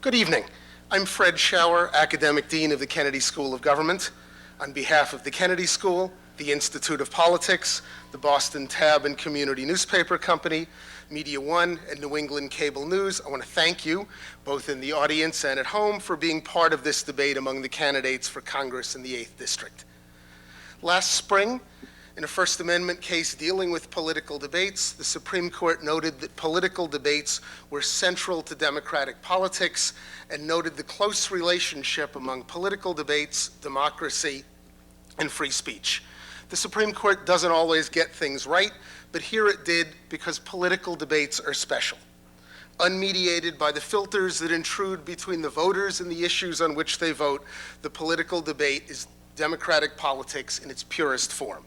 Good evening. I'm Fred Schauer, Academic Dean of the Kennedy School of Government. On behalf of the Kennedy School, the Institute of Politics, the Boston Tab and Community Newspaper Company, Media One, and New England Cable News, I want to thank you, both in the audience and at home, for being part of this debate among the candidates for Congress in the 8th District. Last spring, in a First Amendment case dealing with political debates, the Supreme Court noted that political debates were central to democratic politics and noted the close relationship among political debates, democracy, and free speech. The Supreme Court doesn't always get things right, but here it did because political debates are special. Unmediated by the filters that intrude between the voters and the issues on which they vote, the political debate is democratic politics in its purest form.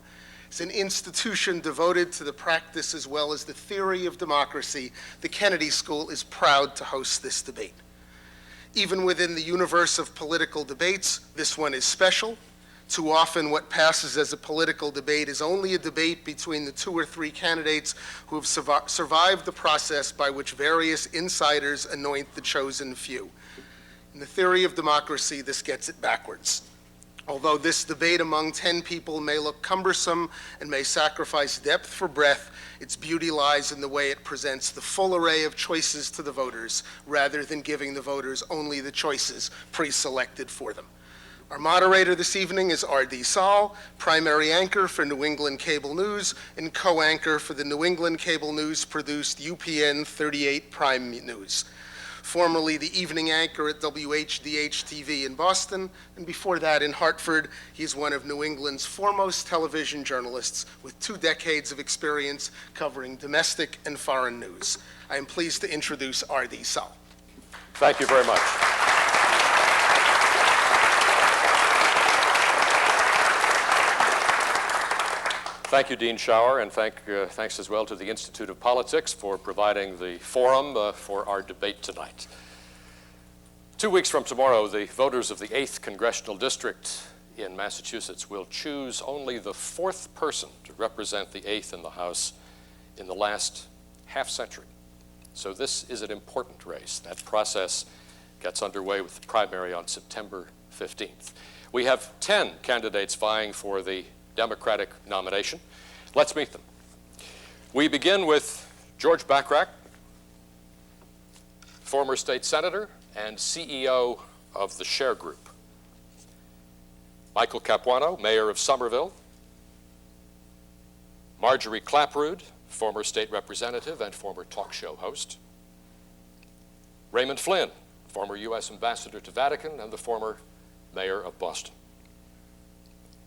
As an institution devoted to the practice as well as the theory of democracy, the Kennedy School is proud to host this debate. Even within the universe of political debates, this one is special. Too often what passes as a political debate is only a debate between the 2 or 3 candidates who have survived the process by which various insiders anoint the chosen few. In the theory of democracy, this gets it backwards. Although this debate among 10 people may look cumbersome and may sacrifice depth for breadth, its beauty lies in the way it presents the full array of choices to the voters, rather than giving the voters only the choices pre-selected for them. Our moderator this evening is R.D. Saul, primary anchor for New England Cable News and co-anchor for the New England Cable News-produced UPN 38 Prime News. Formerly the evening anchor at WHDH-TV in Boston, and before that in Hartford, he is one of New England's foremost television journalists with 2 decades of experience covering domestic and foreign news. I am pleased to introduce R.D. Saul. Thank you very much. Thank you, Dean Schauer, and thanks as well to the Institute of Politics for providing the forum for our debate tonight. 2 weeks from tomorrow, the voters of the 8th Congressional District in Massachusetts will choose only the 4th person to represent the 8th in the House in the last half-century. So this is an important race. That process gets underway with the primary on September 15th. We have 10 candidates vying for the Democratic nomination. Let's meet them. We begin with George Bachrach, former state senator and CEO of the Share Group. Michael Capuano, mayor of Somerville. Marjorie Clapprood, former state representative and former talk show host. Raymond Flynn, former U.S. ambassador to Vatican and the former mayor of Boston.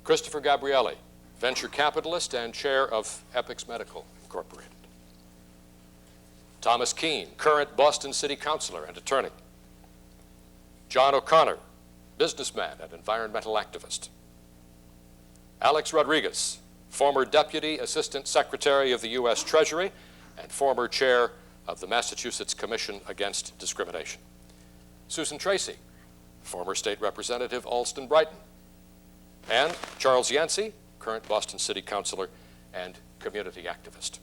Christopher Gabrielli, venture capitalist and chair of Epix Medical Incorporated. Thomas Keene, current Boston City Councilor and attorney. John O'Connor, businessman and environmental activist. Alex Rodriguez, former Deputy Assistant Secretary of the U.S. Treasury and former chair of the Massachusetts Commission Against Discrimination. Susan Tracy, former state representative, Alston-Brighton. And Charles Yancey, current Boston City Councilor and community activist.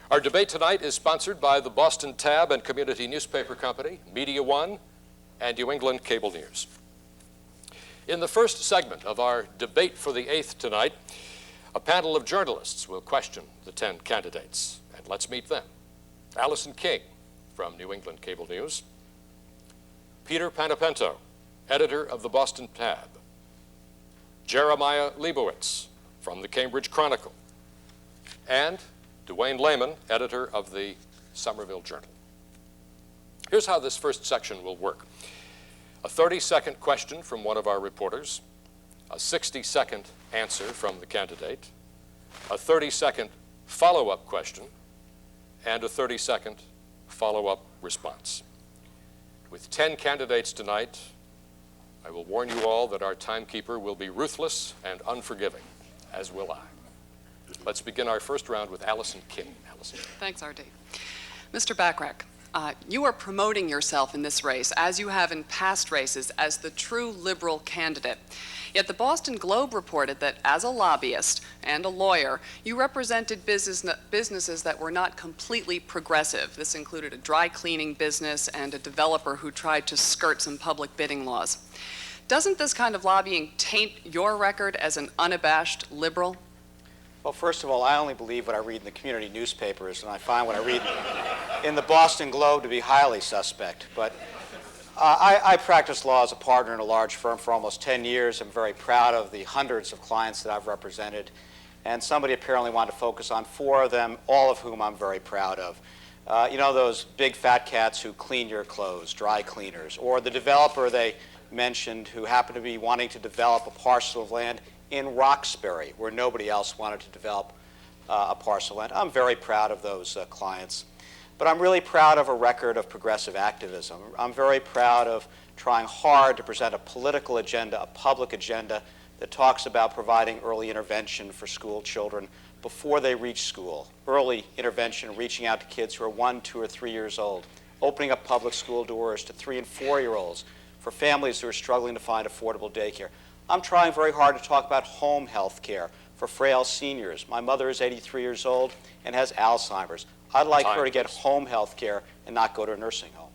Our debate tonight is sponsored by the Boston Tab and Community Newspaper Company, Media One, and New England Cable News. In the first segment of our debate for the 8th tonight, a panel of journalists will question the 10 candidates, and let's meet them. Allison King from New England Cable News. Peter Panepento, editor of the Boston Tab. Jeremiah Leibowitz from the Cambridge Chronicle, and Dwayne Lehman, editor of the Somerville Journal. Here's how this first section will work. A 30-second question from one of our reporters, a 60-second answer from the candidate, a 30-second follow-up question, and a 30-second follow-up response. With 10 candidates tonight, I will warn you all that our timekeeper will be ruthless and unforgiving, as will I. Let's begin our first round with Allison King. Allison. Thanks, R.D. Mr. Bachrach, you are promoting yourself in this race, as you have in past races, as the true liberal candidate. Yet the Boston Globe reported that as a lobbyist and a lawyer, you represented businesses that were not completely progressive. This included a dry cleaning business and a developer who tried to skirt some public bidding laws. Doesn't this kind of lobbying taint your record as an unabashed liberal? Well, first of all, I only believe what I read in the community newspapers, and I find what I read in the Boston Globe to be highly suspect. But I practiced law as a partner in a large firm for almost 10 years. I'm very proud of the hundreds of clients that I've represented. And somebody apparently wanted to focus on 4 of them, all of whom I'm very proud of. You know, those big fat cats who clean your clothes, dry cleaners, or the developer they mentioned who happened to be wanting to develop a parcel of land in Roxbury, where nobody else wanted to develop a parcel of land. I'm very proud of those clients. But I'm really proud of a record of progressive activism. I'm very proud of trying hard to present a political agenda, a public agenda that talks about providing early intervention for school children before they reach school. Early intervention, reaching out to kids who are 1, 2, or 3 years old, opening up public school doors to 3- and 4-year-olds, for families who are struggling to find affordable daycare. I'm trying very hard to talk about home health care for frail seniors. My mother is 83 years old and has Alzheimer's. I'd like her to get home health care and not go to a nursing home.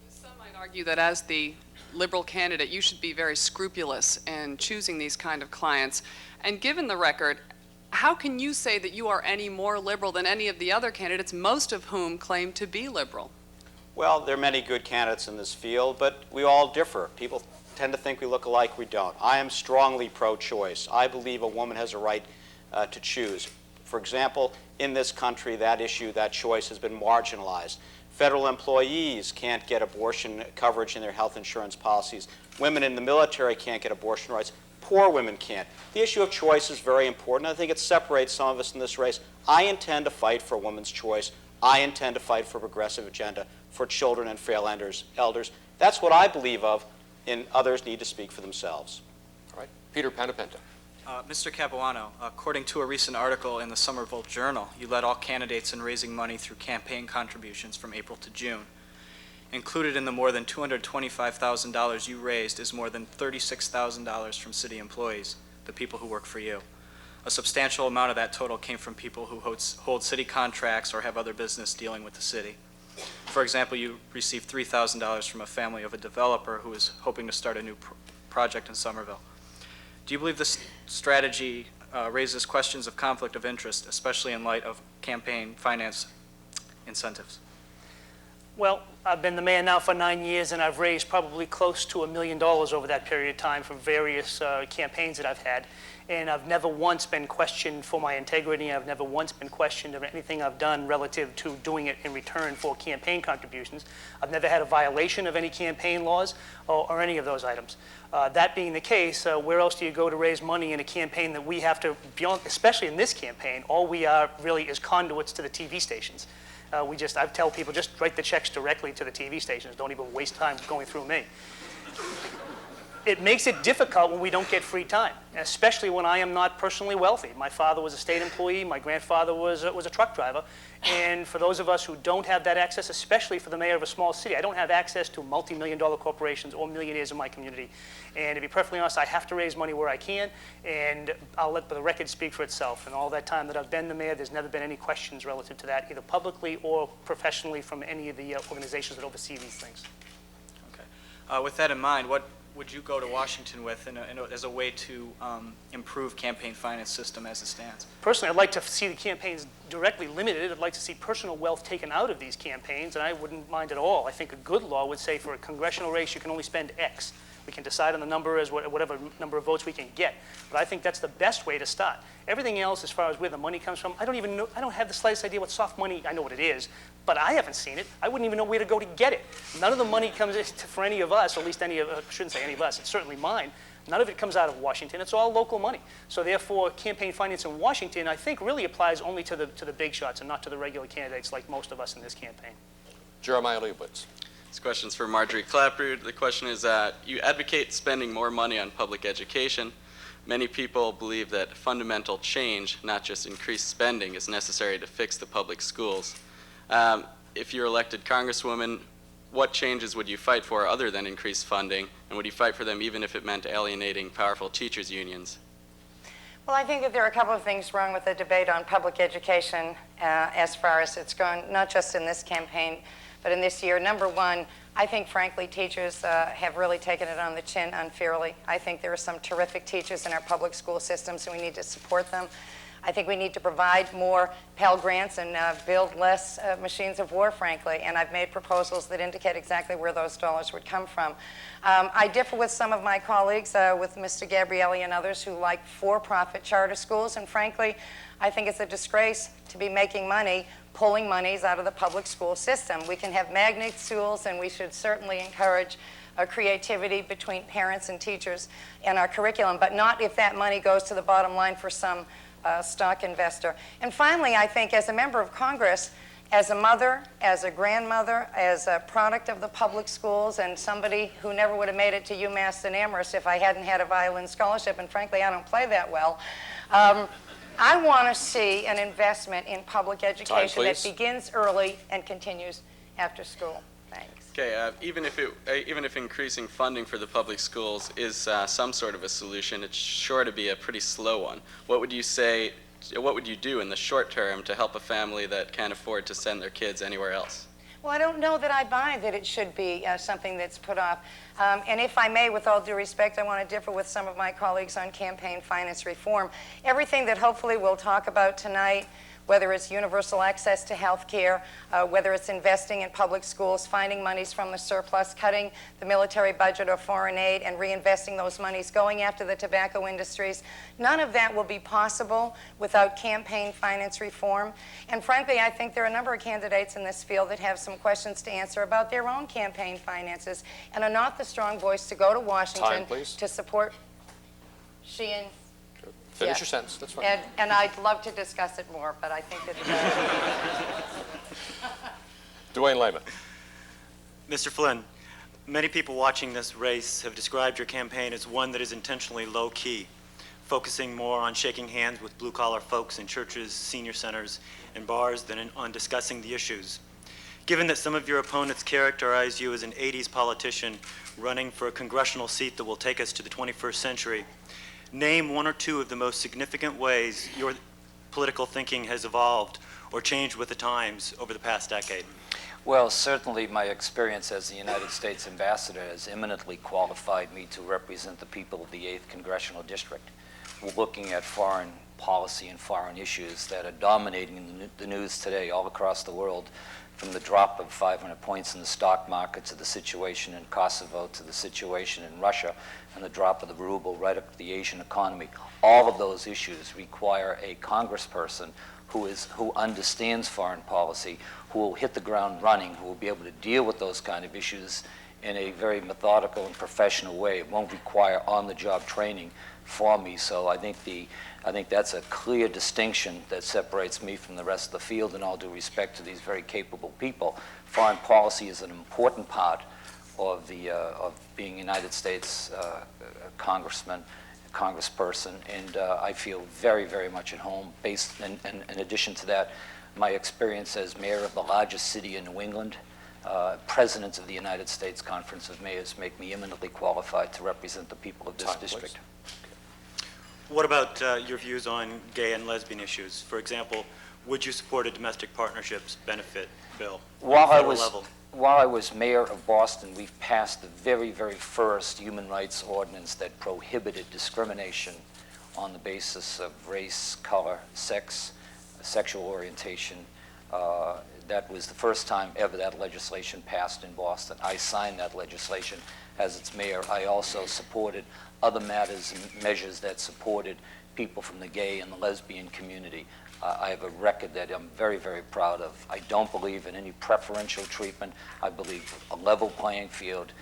Some might argue that as the liberal candidate, you should be very scrupulous in choosing these kind of clients. And given the record, how can you say that you are any more liberal than any of the other candidates, most of whom claim to be liberal? Well, there are many good candidates in this field, but we all differ. People tend to think we look alike. We don't. I am strongly pro-choice. I believe a woman has a right to choose. For example, in this country, that issue, that choice has been marginalized. Federal employees can't get abortion coverage in their health insurance policies. Women in the military can't get abortion rights. Poor women can't. The issue of choice is very important. I think it separates some of us in this race. I intend to fight for a woman's choice. I intend to fight for a progressive agenda for children and frail elders. That's what I believe of, and others need to speak for themselves. All right. Peter Panapenta. Mr. Capuano, according to a recent article in the Somerville Journal, you led all candidates in raising money through campaign contributions from April to June. Included in the more than $225,000 you raised is more than $36,000 from city employees, the people who work for you. A substantial amount of that total came from people who hold city contracts or have other business dealing with the city. For example, you received $3,000 from a family of a developer who is hoping to start a new project in Somerville. Do you believe this strategy raises questions of conflict of interest, especially in light of campaign finance incentives? Well, I've been the mayor now for 9 years, and I've raised probably close to $1 million over that period of time from various campaigns that I've had. And I've never once been questioned for my integrity. I've never once been questioned of anything I've done relative to doing it in return for campaign contributions. I've never had a violation of any campaign laws or any of those items. That being the case, where else do you go to raise money in a campaign that we have to, especially in this campaign, all we are really is conduits to the TV stations. I tell people, just write the checks directly to the TV stations. Don't even waste time going through me. It makes it difficult when we don't get free time, especially when I am not personally wealthy. My father was a state employee. My grandfather was a truck driver. And for those of us who don't have that access, especially for the mayor of a small city, I don't have access to multi-million-dollar corporations or millionaires in my community. And to be perfectly honest, I have to raise money where I can, and I'll let the record speak for itself. And all that time that I've been the mayor, there's never been any questions relative to that, either publicly or professionally from any of the organizations that oversee these things. Okay. With that in mind, what would you go to Washington with as a way to improve campaign finance system as it stands? Personally, I'd like to see the campaigns directly limited. I'd like to see personal wealth taken out of these campaigns, and I wouldn't mind at all. I think a good law would say for a congressional race, you can only spend X. We can decide on the number as whatever number of votes we can get. But I think that's the best way to start. Everything else, as far as where the money comes from, I don't even know. I don't have the slightest idea what soft money. I know what it is, but I haven't seen it. I wouldn't even know where to go to get it. None of the money comes for any of us, or at least any of. I shouldn't say any of us. It's certainly mine. None of it comes out of Washington. It's all local money. So therefore, campaign finance in Washington, I think, really applies only to the big shots and not to the regular candidates like most of us in this campaign. Jeremiah Leibowitz. This question's for Marjorie Clapper. The question is you advocate spending more money on public education. Many people believe that fundamental change, not just increased spending, is necessary to fix the public schools. If you're elected Congresswoman, what changes would you fight for other than increased funding, and would you fight for them even if it meant alienating powerful teachers' unions? Well, I think that there are a couple of things wrong with the debate on public education as far as it's gone, not just in this campaign, but in this year. Number one, I think, frankly, teachers have really taken it on the chin unfairly. I think there are some terrific teachers in our public school systems, and we need to support them. I think we need to provide more Pell Grants and build less machines of war, frankly, and I've made proposals that indicate exactly where those dollars would come from. I differ with some of my colleagues, with Mr. Gabrielli and others who like for-profit charter schools, and frankly, I think it's a disgrace to be making money pulling monies out of the public school system. We can have magnet schools, and we should certainly encourage creativity between parents and teachers in our curriculum, but not if that money goes to the bottom line for some stock investor. And finally, I think as a member of Congress, as a mother, as a grandmother, as a product of the public schools, and somebody who never would have made it to UMass and Amherst if I hadn't had a violin scholarship, and frankly, I don't play that well, I want to see an investment in public education that begins early and continues after school. Thanks. Okay, even if increasing funding for the public schools is some sort of a solution, it's sure to be a pretty slow one. What would you say, what would you do in the short term to help a family that can't afford to send their kids anywhere else? Well, I don't know that I buy that it should be something that's put off. And if I may, with all due respect, I want to differ with some of my colleagues on campaign finance reform. Everything that hopefully we'll talk about tonight, whether it's universal access to health care, whether it's investing in public schools, finding monies from the surplus, cutting the military budget or foreign aid, and reinvesting those monies, going after the tobacco industries, none of that will be possible without campaign finance reform. And frankly, I think there are a number of candidates in this field that have some questions to answer about their own campaign finances and are not the strong voice to go to Washington to support Sheehan. Finish your sentence, that's fine. And I'd love to discuss it more, but I think that Dwayne Lehman. Mr. Flynn, many people watching this race have described your campaign as one that is intentionally low-key, focusing more on shaking hands with blue-collar folks in churches, senior centers, and bars than on discussing the issues. Given that some of your opponents characterize you as an 80s politician running for a congressional seat that will take us to the 21st century, name one or two of the most significant ways your political thinking has evolved or changed with the times over the past decade. Well, certainly my experience as the United States ambassador has eminently qualified me to represent the people of the 8th Congressional District. We're looking at foreign policy and foreign issues that are dominating the news today all across the world, from the drop of 500 points in the stock market to the situation in Kosovo to the situation in Russia and the drop of the ruble right up to the Asian economy. All of those issues require a congressperson who understands foreign policy, who will hit the ground running, who will be able to deal with those kind of issues in a very methodical and professional way. It won't require on-the-job training for me, so I think that's a clear distinction that separates me from the rest of the field, and all due respect to these very capable people. Foreign policy is an important part of being a United States congressman, congressperson, and I feel very, very much at home. Based, in addition to that, my experience as mayor of the largest city in New England, president of the United States Conference of Mayors, make me eminently qualified to represent the people of this district. What about your views on gay and lesbian issues? For example, would you support a domestic partnerships benefit bill at the federal level? While I was mayor of Boston, we've passed the very, very first human rights ordinance that prohibited discrimination on the basis of race, color, sex, sexual orientation. That was the first time ever that legislation passed in Boston. I signed that legislation as its mayor. I also supported other matters and measures that supported people from the gay and the lesbian community. I have a record that I'm very, very proud of. I don't believe in any preferential treatment. I believe a level playing field,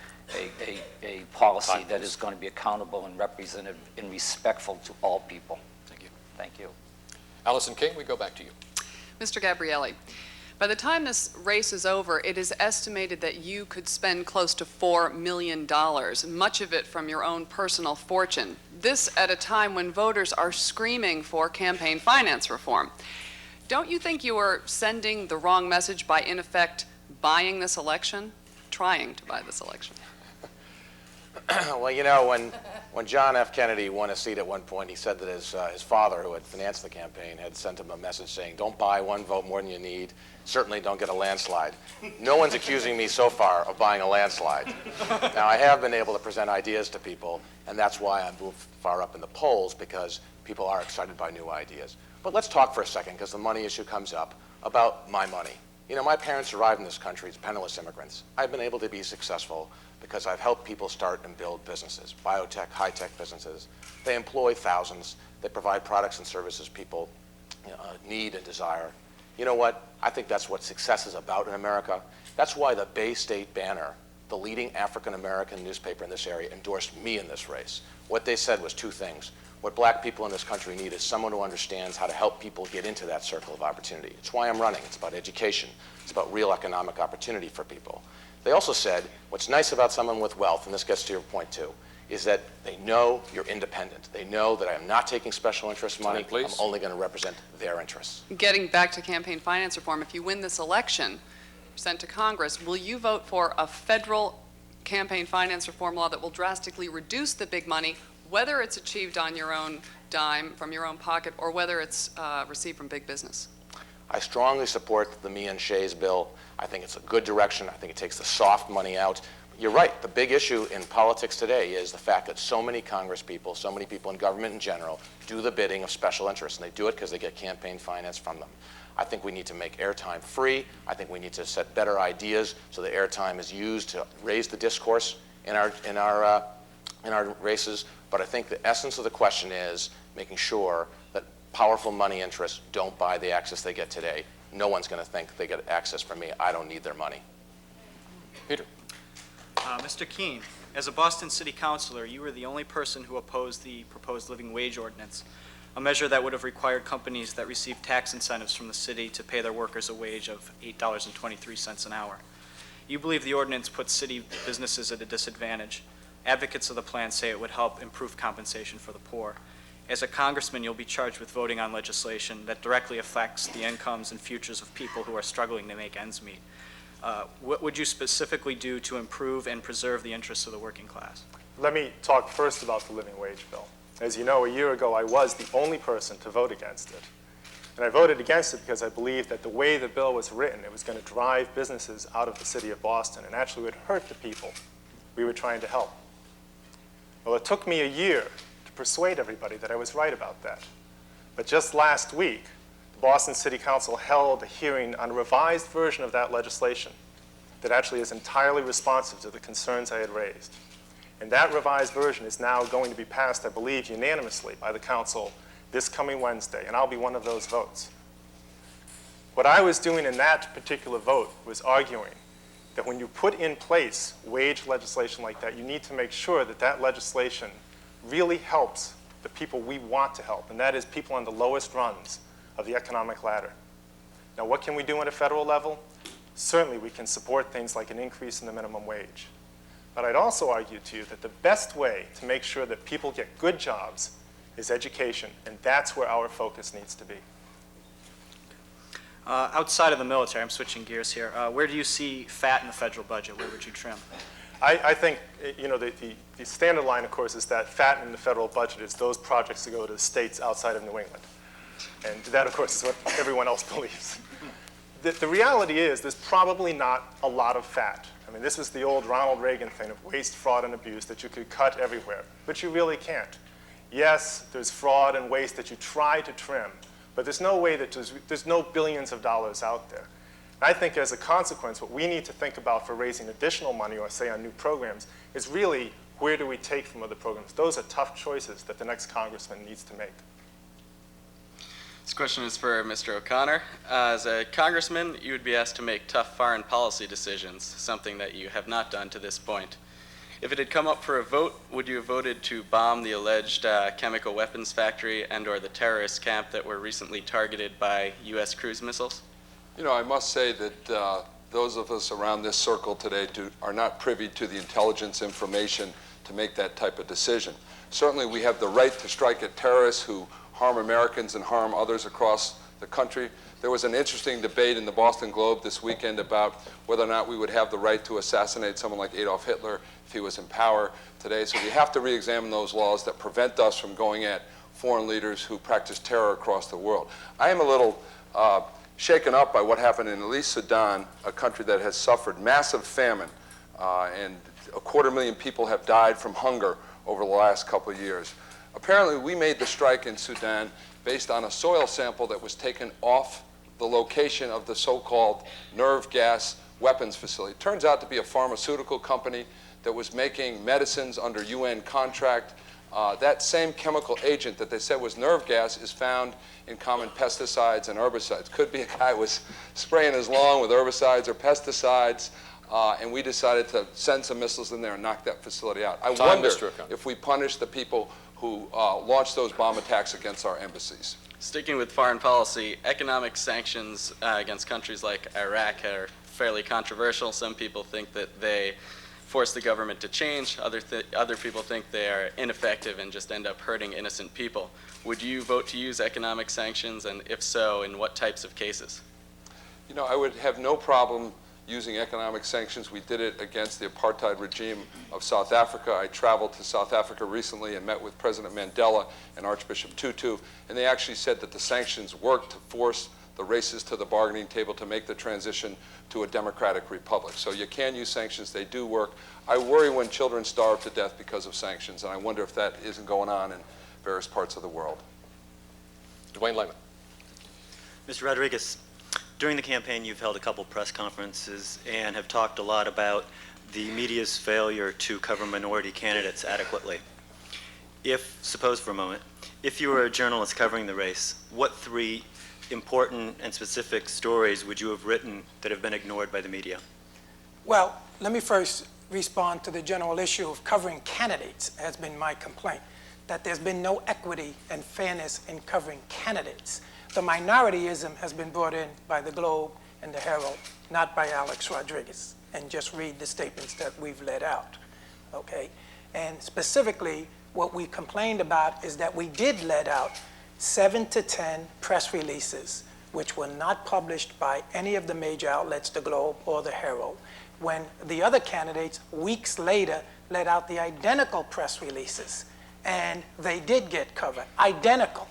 a policy that is going to be accountable and representative and respectful to all people. Thank you. Thank you. Allison King, we go back to you. Mr. Gabrielli, by the time this race is over, it is estimated that you could spend close to $4 million, much of it from your own personal fortune. This at a time when voters are screaming for campaign finance reform. Don't you think you are sending the wrong message by, in effect, buying this election? trying to buy this election? Well, you know, when John F. Kennedy won a seat at one point, he said that his father, who had financed the campaign, had sent him a message saying, don't buy one vote more than you need. Certainly don't get a landslide. No one's accusing me so far of buying a landslide. Now, I have been able to present ideas to people, and that's why I moved far up in the polls, because people are excited by new ideas. But let's talk for a second, because the money issue comes up, about my money. You know, my parents arrived in this country as penniless immigrants. I've been able to be successful because I've helped people start and build businesses, biotech, high-tech businesses. They employ thousands. They provide products and services people need and desire. You know what? I think that's what success is about in America. That's why the Bay State Banner, the leading African-American newspaper in this area, endorsed me in this race. What they said was two things. What black people in this country need is someone who understands how to help people get into that circle of opportunity. It's why I'm running. It's about education. It's about real economic opportunity for people. They also said, what's nice about someone with wealth, and this gets to your point too, is that they know you're independent. They know that I am not taking special interest money. I'm only going to represent their interests. Getting back to campaign finance reform, if you win this election, sent to Congress, will you vote for a federal campaign finance reform law that will drastically reduce the big money, whether it's achieved on your own dime, from your own pocket, or whether it's received from big business? I strongly support the Meehan Shays bill. I think it's a good direction. I think it takes the soft money out. You're right. The big issue in politics today is the fact that so many Congress people, so many people in government in general, do the bidding of special interests, and they do it because they get campaign finance from them. I think we need to make airtime free. I think we need to set better ideas so the airtime is used to raise the discourse in our races. But I think the essence of the question is making sure that powerful money interests don't buy the access they get today. No one's going to think they get access from me. I don't need their money. Peter. Mr. Keene, as a Boston City Councilor, you were the only person who opposed the proposed living wage ordinance, a measure that would have required companies that receive tax incentives from the city to pay their workers a wage of $8.23 an hour. You believe the ordinance puts city businesses at a disadvantage. Advocates of the plan say it would help improve compensation for the poor. As a congressman, you'll be charged with voting on legislation that directly affects the incomes and futures of people who are struggling to make ends meet. What would you specifically do to improve and preserve the interests of the working class? Let me talk first about the living wage bill. As you know, a year ago, I was the only person to vote against it. And I voted against it because I believed that the way the bill was written, it was going to drive businesses out of the city of Boston and actually would hurt the people we were trying to help. Well, it took me a year to persuade everybody that I was right about that. But just last week, the Boston City Council held a hearing on a revised version of that legislation that actually is entirely responsive to the concerns I had raised. And that revised version is now going to be passed, I believe, unanimously by the council this coming Wednesday, and I'll be one of those votes. What I was doing in that particular vote was arguing that when you put in place wage legislation like that, you need to make sure that that legislation really helps the people we want to help, and that is people on the lowest rungs of the economic ladder. Now, what can we do at a federal level? Certainly, we can support things like an increase in the minimum wage. But I'd also argue to you that the best way to make sure that people get good jobs is education, and that's where our focus needs to be. Outside of the military, I'm switching gears here, where do you see fat in the federal budget? Where would you trim? I think, you know, the standard line, of course, is that fat in the federal budget is those projects that go to the states outside of New England. And that, of course, is what everyone else believes. The reality is there's probably not a lot of fat. I mean, this is the old Ronald Reagan thing of waste, fraud, and abuse that you could cut everywhere, but you really can't. Yes, there's fraud and waste that you try to trim, but there's no way that there's no billions of dollars out there. I think as a consequence, what we need to think about for raising additional money, or say on new programs, is really where do we take from other programs? Those are tough choices that the next congressman needs to make. This question is for Mr. O'Connor. As a congressman, you would be asked to make tough foreign policy decisions, something that you have not done to this point. If it had come up for a vote, would you have voted to bomb the alleged chemical weapons factory and/or the terrorist camp that were recently targeted by U.S. cruise missiles? You know, I must say that those of us around this circle today are not privy to the intelligence information to make that type of decision. Certainly we have the right to strike at terrorists who harm Americans and harm others across the country. There was an interesting debate in the Boston Globe this weekend about whether or not we would have the right to assassinate someone like Adolf Hitler if he was in power today. So we have to re-examine those laws that prevent us from going at foreign leaders who practice terror across the world. I am a little shaken up by what happened in at least Sudan, a country that has suffered massive famine, and 250,000 people have died from hunger over the last couple of years. Apparently, we made the strike in Sudan based on a soil sample that was taken off the location of the so-called nerve gas weapons facility. It turns out to be a pharmaceutical company that was making medicines under UN contract. That same chemical agent that they said was nerve gas is found in common pesticides and herbicides. Could be a guy was spraying his lawn with herbicides or pesticides, and we decided to send some missiles in there and knock that facility out. I wonder if we punish the people who launched those bomb attacks against our embassies. Sticking with foreign policy, economic sanctions against countries like Iraq are fairly controversial. Some people think that they force the government to change. Other people think they are ineffective and just end up hurting innocent people. Would you vote to use economic sanctions, and if so, in what types of cases? You know, I would have no problem using economic sanctions. We did it against the apartheid regime of South Africa. I traveled to South Africa recently and met with President Mandela and Archbishop Tutu, and they actually said that the sanctions worked to force the racists to the bargaining table to make the transition to a democratic republic. So you can use sanctions, they do work. I worry when children starve to death because of sanctions, and I wonder if that isn't going on in various parts of the world. Dwayne Lehman. Mr. Rodriguez, during the campaign, you've held a couple press conferences and have talked a lot about the media's failure to cover minority candidates adequately. Suppose for a moment, if you were a journalist covering the race, what 3 important and specific stories would you have written that have been ignored by the media? Well, let me first respond to the general issue of covering candidates has been my complaint, that there's been no equity and fairness in covering candidates. The minorityism has been brought in by the Globe and the Herald, not by Alex Rodriguez. And just read the statements that we've let out, okay? And specifically, what we complained about is that we did let out 7 to 10 press releases, which were not published by any of the major outlets, the Globe or the Herald, when the other candidates, weeks later, let out the identical press releases. And they did get covered, identical.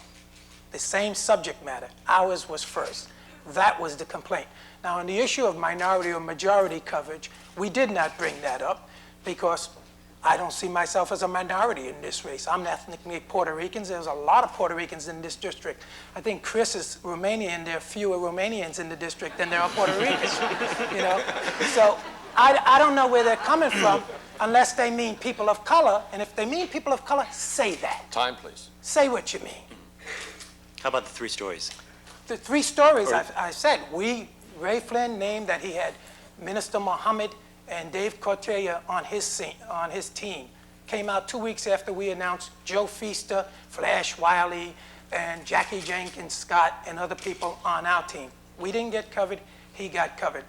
The same subject matter. Ours was first. That was the complaint. Now, on the issue of minority or majority coverage, we did not bring that up because I don't see myself as a minority in this race. I'm ethnically Puerto Rican. There's a lot of Puerto Ricans in this district. I think Chris is Romanian. There are fewer Romanians in the district than there are Puerto Ricans. You know? So I don't know where they're coming from unless they mean people of color. And if they mean people of color, say that. Time, please. Say what you mean. How about the 3 stories? The 3 stories I said, Ray Flynn named that he had Minister Mohammed and Dave Cortea on his team. Came out 2 weeks after we announced Joe Feaster, Flash Wiley, and Jackie Jenkins Scott and other people on our team. We didn't get covered, he got covered.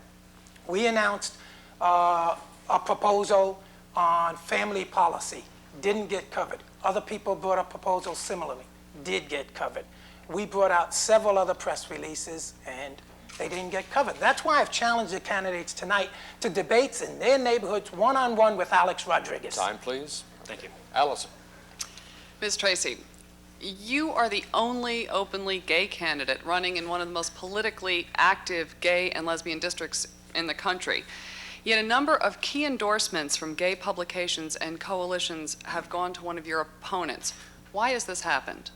We announced a proposal on family policy, didn't get covered. Other people brought up proposals similarly, did get covered. We brought out several other press releases, and they didn't get covered. That's why I've challenged the candidates tonight to debates in their neighborhoods, one-on-one with Alex Rodriguez. Time, please. Thank you. Allison. Ms. Tracy, you are the only openly gay candidate running in one of the most politically active gay and lesbian districts in the country. Yet a number of key endorsements from gay publications and coalitions have gone to one of your opponents. Why has this happened?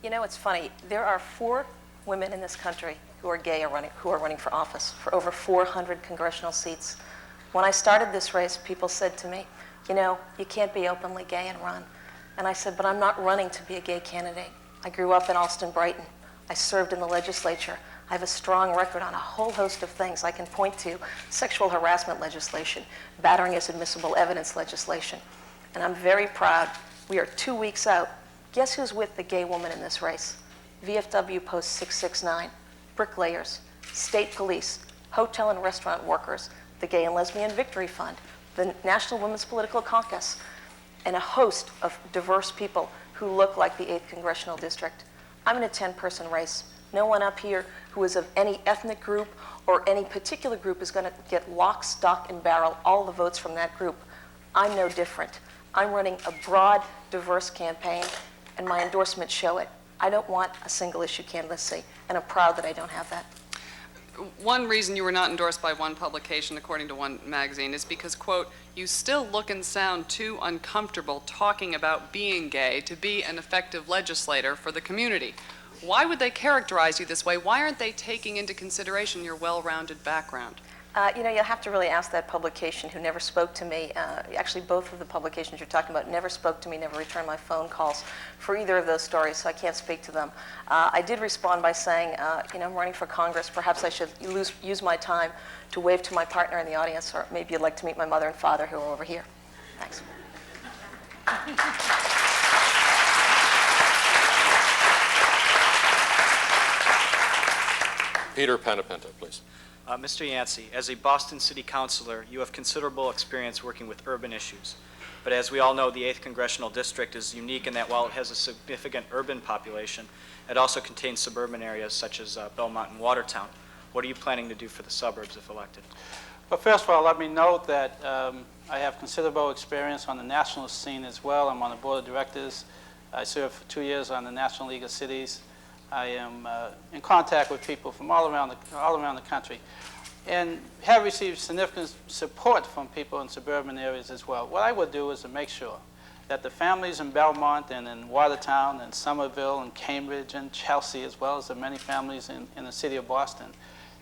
You know, it's funny. There are 4 women in this country who are gay who are running for office for over 400 congressional seats. When I started this race, people said to me, you know, you can't be openly gay and run. And I said, but I'm not running to be a gay candidate. I grew up in Austin-Brighton. I served in the legislature. I have a strong record on a whole host of things. I can point to sexual harassment legislation, battering as admissible evidence legislation. And I'm very proud. We are 2 weeks out. Guess who's with the gay woman in this race? VFW Post 669, bricklayers, state police, hotel and restaurant workers, the Gay and Lesbian Victory Fund, the National Women's Political Caucus, and a host of diverse people who look like the 8th Congressional District. I'm in a 10-person race. No one up here who is of any ethnic group or any particular group is going to get lock, stock, and barrel all the votes from that group. I'm no different. I'm running a broad, diverse campaign, and my endorsements show it. I don't want a single-issue candidacy, and I'm proud that I don't have that. One reason you were not endorsed by one publication, according to one magazine, is because, quote, you still look and sound too uncomfortable talking about being gay to be an effective legislator for the community. Why would they characterize you this way? Why aren't they taking into consideration your well-rounded background? You'll have to really ask that publication who never spoke to me. Actually, both of the publications you're talking about never spoke to me, never returned my phone calls for either of those stories, so I can't speak to them. I did respond by saying, I'm running for Congress. Perhaps I should use my time to wave to my partner in the audience, or maybe you'd like to meet my mother and father who are over here. Thanks. Peter Panapenta, please. Mr. Yancey, as a Boston City Councilor, you have considerable experience working with urban issues. But as we all know, the 8th Congressional District is unique in that while it has a significant urban population, it also contains suburban areas such as Belmont and Watertown. What are you planning to do for the suburbs if elected? Well, first of all, let me note that I have considerable experience on the national scene as well. I'm on the board of directors. I served for 2 years on the National League of Cities. I am in contact with people from all around the country and have received significant support from people in suburban areas as well. What I would do is to make sure that the families in Belmont and in Watertown and Somerville and Cambridge and Chelsea, as well as the many families in the city of Boston,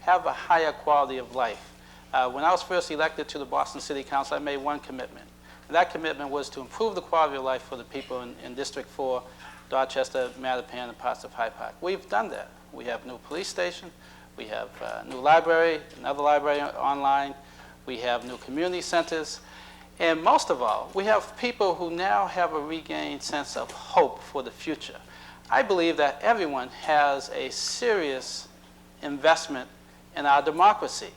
have a higher quality of life. When I was first elected to the Boston City Council, I made one commitment. And that commitment was to improve the quality of life for the people in District 4, Dorchester, Mattapan, and parts of Hyde Park. We've done that. We have a new police station. We have a new library, another library online. We have new community centers. And most of all, we have people who now have a regained sense of hope for the future. I believe that everyone has a serious investment in our democracy.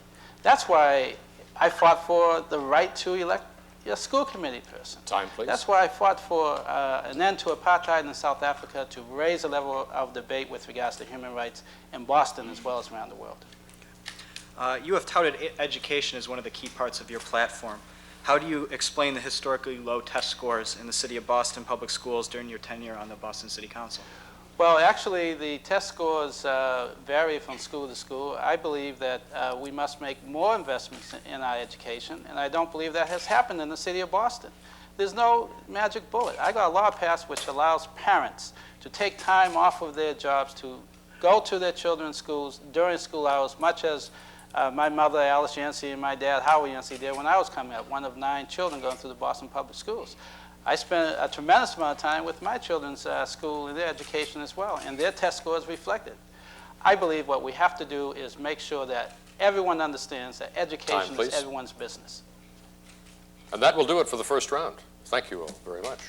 That's why I fought for the right to elect a school committee person. Time, please. That's why I fought for an end to apartheid in South Africa, to raise the level of debate with regards to human rights in Boston as well as around the world. You have touted education as one of the key parts of your platform. How do you explain the historically low test scores in the city of Boston public schools during your tenure on the Boston City Council? Well, actually, the test scores vary from school to school. I believe that we must make more investments in our education, and I don't believe that has happened in the city of Boston. There's no magic bullet. I got a law passed which allows parents to take time off of their jobs to go to their children's schools during school hours, much as my mother, Alice Yancey, and my dad, Howard Yancey, did when I was coming up, one of 9 children going through the Boston Public Schools. I spent a tremendous amount of time with my children's school and their education as well, and their test scores reflected. I believe what we have to do is make sure that everyone understands that education is everyone's business. And that will do it for the first round. Thank you all very much.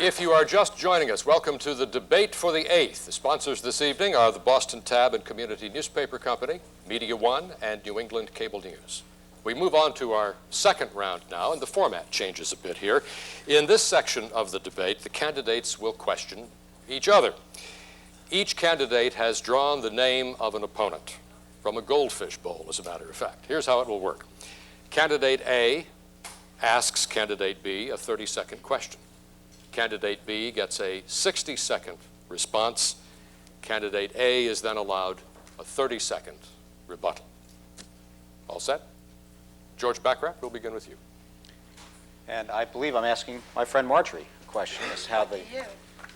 If you are just joining us, welcome to the debate for the 8th. The sponsors this evening are the Boston Tab and Community Newspaper Company, Media One, and New England Cable News. We move on to our second round now, and the format changes a bit here. In this section of the debate, the candidates will question each other. Each candidate has drawn the name of an opponent from a goldfish bowl, as a matter of fact. Here's how it will work. Candidate A asks Candidate B a 30-second question. Candidate B gets a 60-second response. Candidate A is then allowed a 30-second rebuttal. All set? George Bachrach, we'll begin with you. And I believe I'm asking my friend Marjorie a question as to how the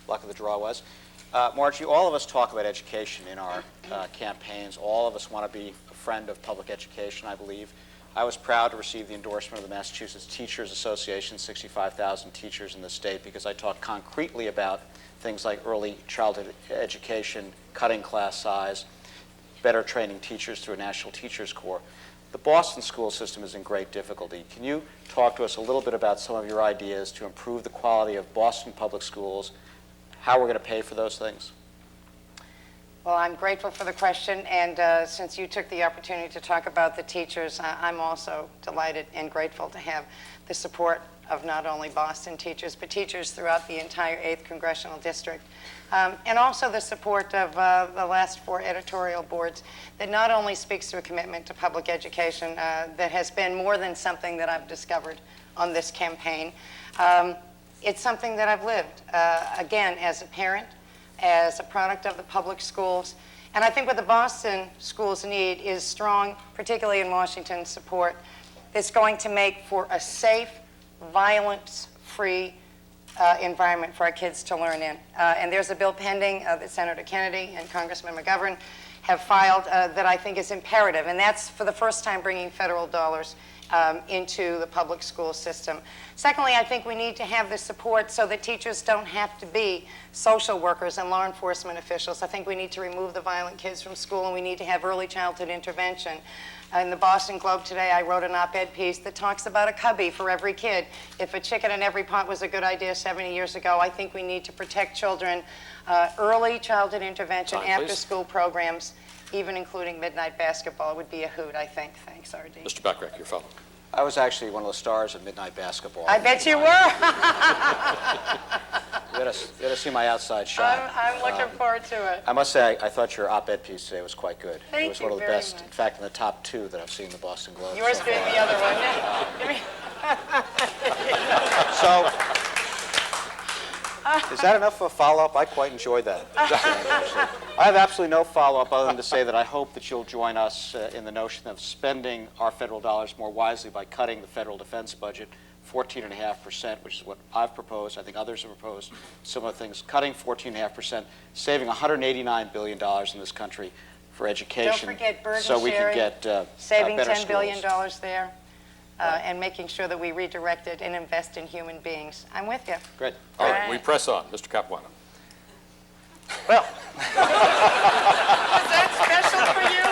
luck of the draw was. Marjorie, all of us talk about education in our campaigns. All of us want to be a friend of public education, I believe. I was proud to receive the endorsement of the Massachusetts Teachers Association, 65,000 teachers in the state, because I talked concretely about things like early childhood education, cutting class size, better training teachers through a National Teachers Corps. The Boston school system is in great difficulty. Can you talk to us a little bit about some of your ideas to improve the quality of Boston public schools, how we're going to pay for those things? Well, I'm grateful for the question, and since you took the opportunity to talk about the teachers, I'm also delighted and grateful to have the support of not only Boston teachers, but teachers throughout the entire 8th Congressional District, and also the support of the last 4 editorial boards that not only speaks to a commitment to public education that has been more than something that I've discovered on this campaign. It's something that I've lived, again, as a parent, as a product of the public schools. And I think what the Boston schools need is strong, particularly in Washington, support that's going to make for a safe, violence-free environment for our kids to learn in. And there's a bill pending that Senator Kennedy and Congressman McGovern have filed that I think is imperative. And that's for the first time bringing federal dollars into the public school system. Secondly, I think we need to have the support so that teachers don't have to be social workers and law enforcement officials. I think we need to remove the violent kids from school, and we need to have early childhood intervention. In the Boston Globe today, I wrote an op-ed piece that talks about a cubby for every kid. If a chicken in every pot was a good idea 70 years ago, I think we need to protect children. Early childhood intervention, after-school programs, even including midnight basketball would be a hoot, I think. Thanks, R.D. Mr. Bachrach, your fellow. I was actually one of the stars of midnight basketball. I bet you were. You gotta see my outside shot. I'm looking forward to it. I must say, I thought your op-ed piece today was quite good. Thank it was you one of the very best, much. in fact, in the top 2 that I've seen in the Boston Globe. Yours so being far. the other one. So, is that enough of a follow-up? I quite enjoyed that. I have absolutely no follow-up other than to say that I hope that you'll join us in the notion of spending our federal dollars more wisely by cutting the federal defense budget 14.5%, which is what I've proposed. I think others have proposed similar things. Cutting 14.5%, saving $189 billion in this country for education. Don't forget burden so we sharing, can get saving better $10 billion schools. there, and making sure that we redirect it and invest in human beings. I'm with you. Great. All right, we press on. Mr. Capuano. Well, Is that special for you?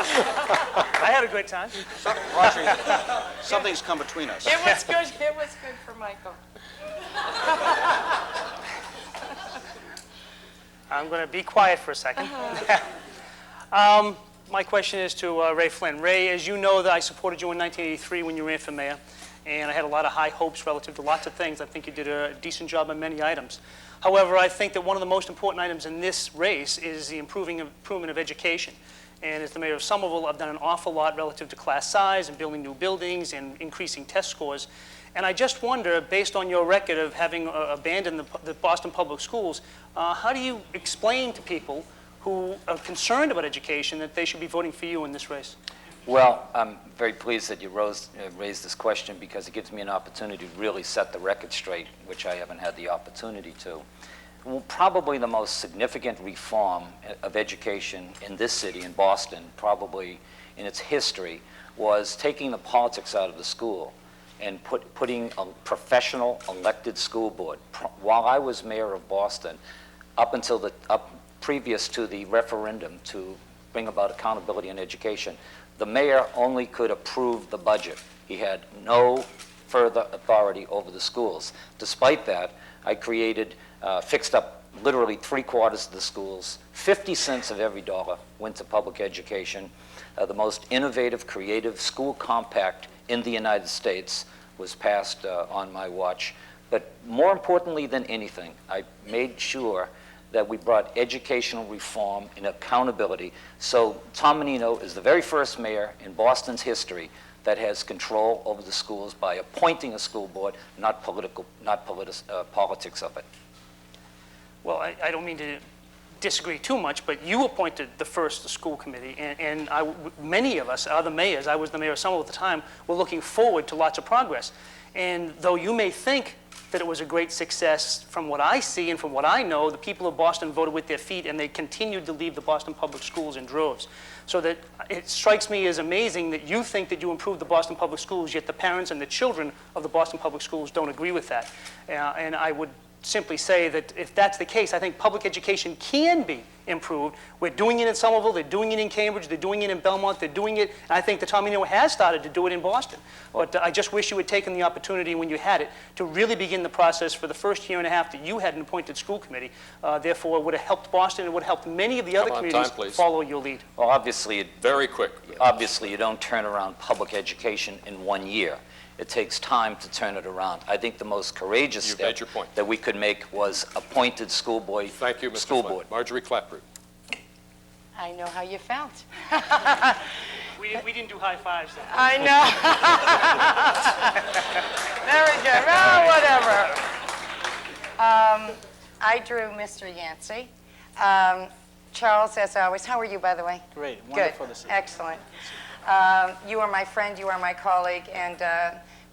I had a great time. Audrey, something's come between us. It was good. It was good for Michael. I'm going to be quiet for a second. My question is to Ray Flynn. Ray, as you know, that I supported you in 1983 when you ran for mayor, and I had a lot of high hopes relative to lots of things. I think you did a decent job on many items. However, I think that one of the most important items in this race is the improvement of education. And as the mayor of Somerville, I've done an awful lot relative to class size and building new buildings and increasing test scores. And I just wonder, based on your record of having abandoned the Boston public schools, how do you explain to people who are concerned about education that they should be voting for you in this race? Well, I'm very pleased that you raised this question because it gives me an opportunity to really set the record straight, which I haven't had the opportunity to. Well, probably the most significant reform of education in this city, in Boston, probably in its history, was taking the politics out of the school and putting a professional elected school board. While I was mayor of Boston, previous to the referendum to bring about accountability in education, the mayor only could approve the budget. He had no further authority over the schools. Despite that, I fixed up literally 3/4 of the schools. 50 cents of every dollar went to public education. The most innovative, creative school compact in the United States was passed on my watch. But more importantly than anything, I made sure that we brought educational reform and accountability. So Tom Menino is the very first mayor in Boston's history that has control over the schools by appointing a school board, not politics of it. Well, I don't mean to disagree too much, but you appointed the first school committee, and many of us, other mayors, I was the mayor of Somerville at the time, were looking forward to lots of progress. And though you may think that it was a great success, from what I see and from what I know, the people of Boston voted with their feet, and they continued to leave the Boston public schools in droves. So that it strikes me as amazing that you think that you improved the Boston public schools, yet the parents and the children of the Boston public schools don't agree with that. And I would simply say that if that's the case, I think public education can be improved. We're doing it in Somerville, they're doing it in Cambridge, they're doing it in Belmont, they're doing it, and I think the Tommy has started to do it in Boston. But I just wish you had taken the opportunity when you had it to really begin the process for the first year and a half that you had an appointed school committee. Therefore, it would have helped Boston, it would have helped many of the other communities follow your lead. Well, obviously, Very quick. obviously you don't turn around public education in 1 year. It takes time to turn it around. I think the most courageous You've step made your point. that we could make was appointed school board. Thank you, Mr. School Flynn. board. Marjorie Clapper. I know how you felt. We didn't do high fives then. I know. Very good. Oh, whatever. I drew Mr. Yancey. Charles, as always, how are you, by the way? Great, Good. wonderful to see you. Excellent. You are my friend, you are my colleague, and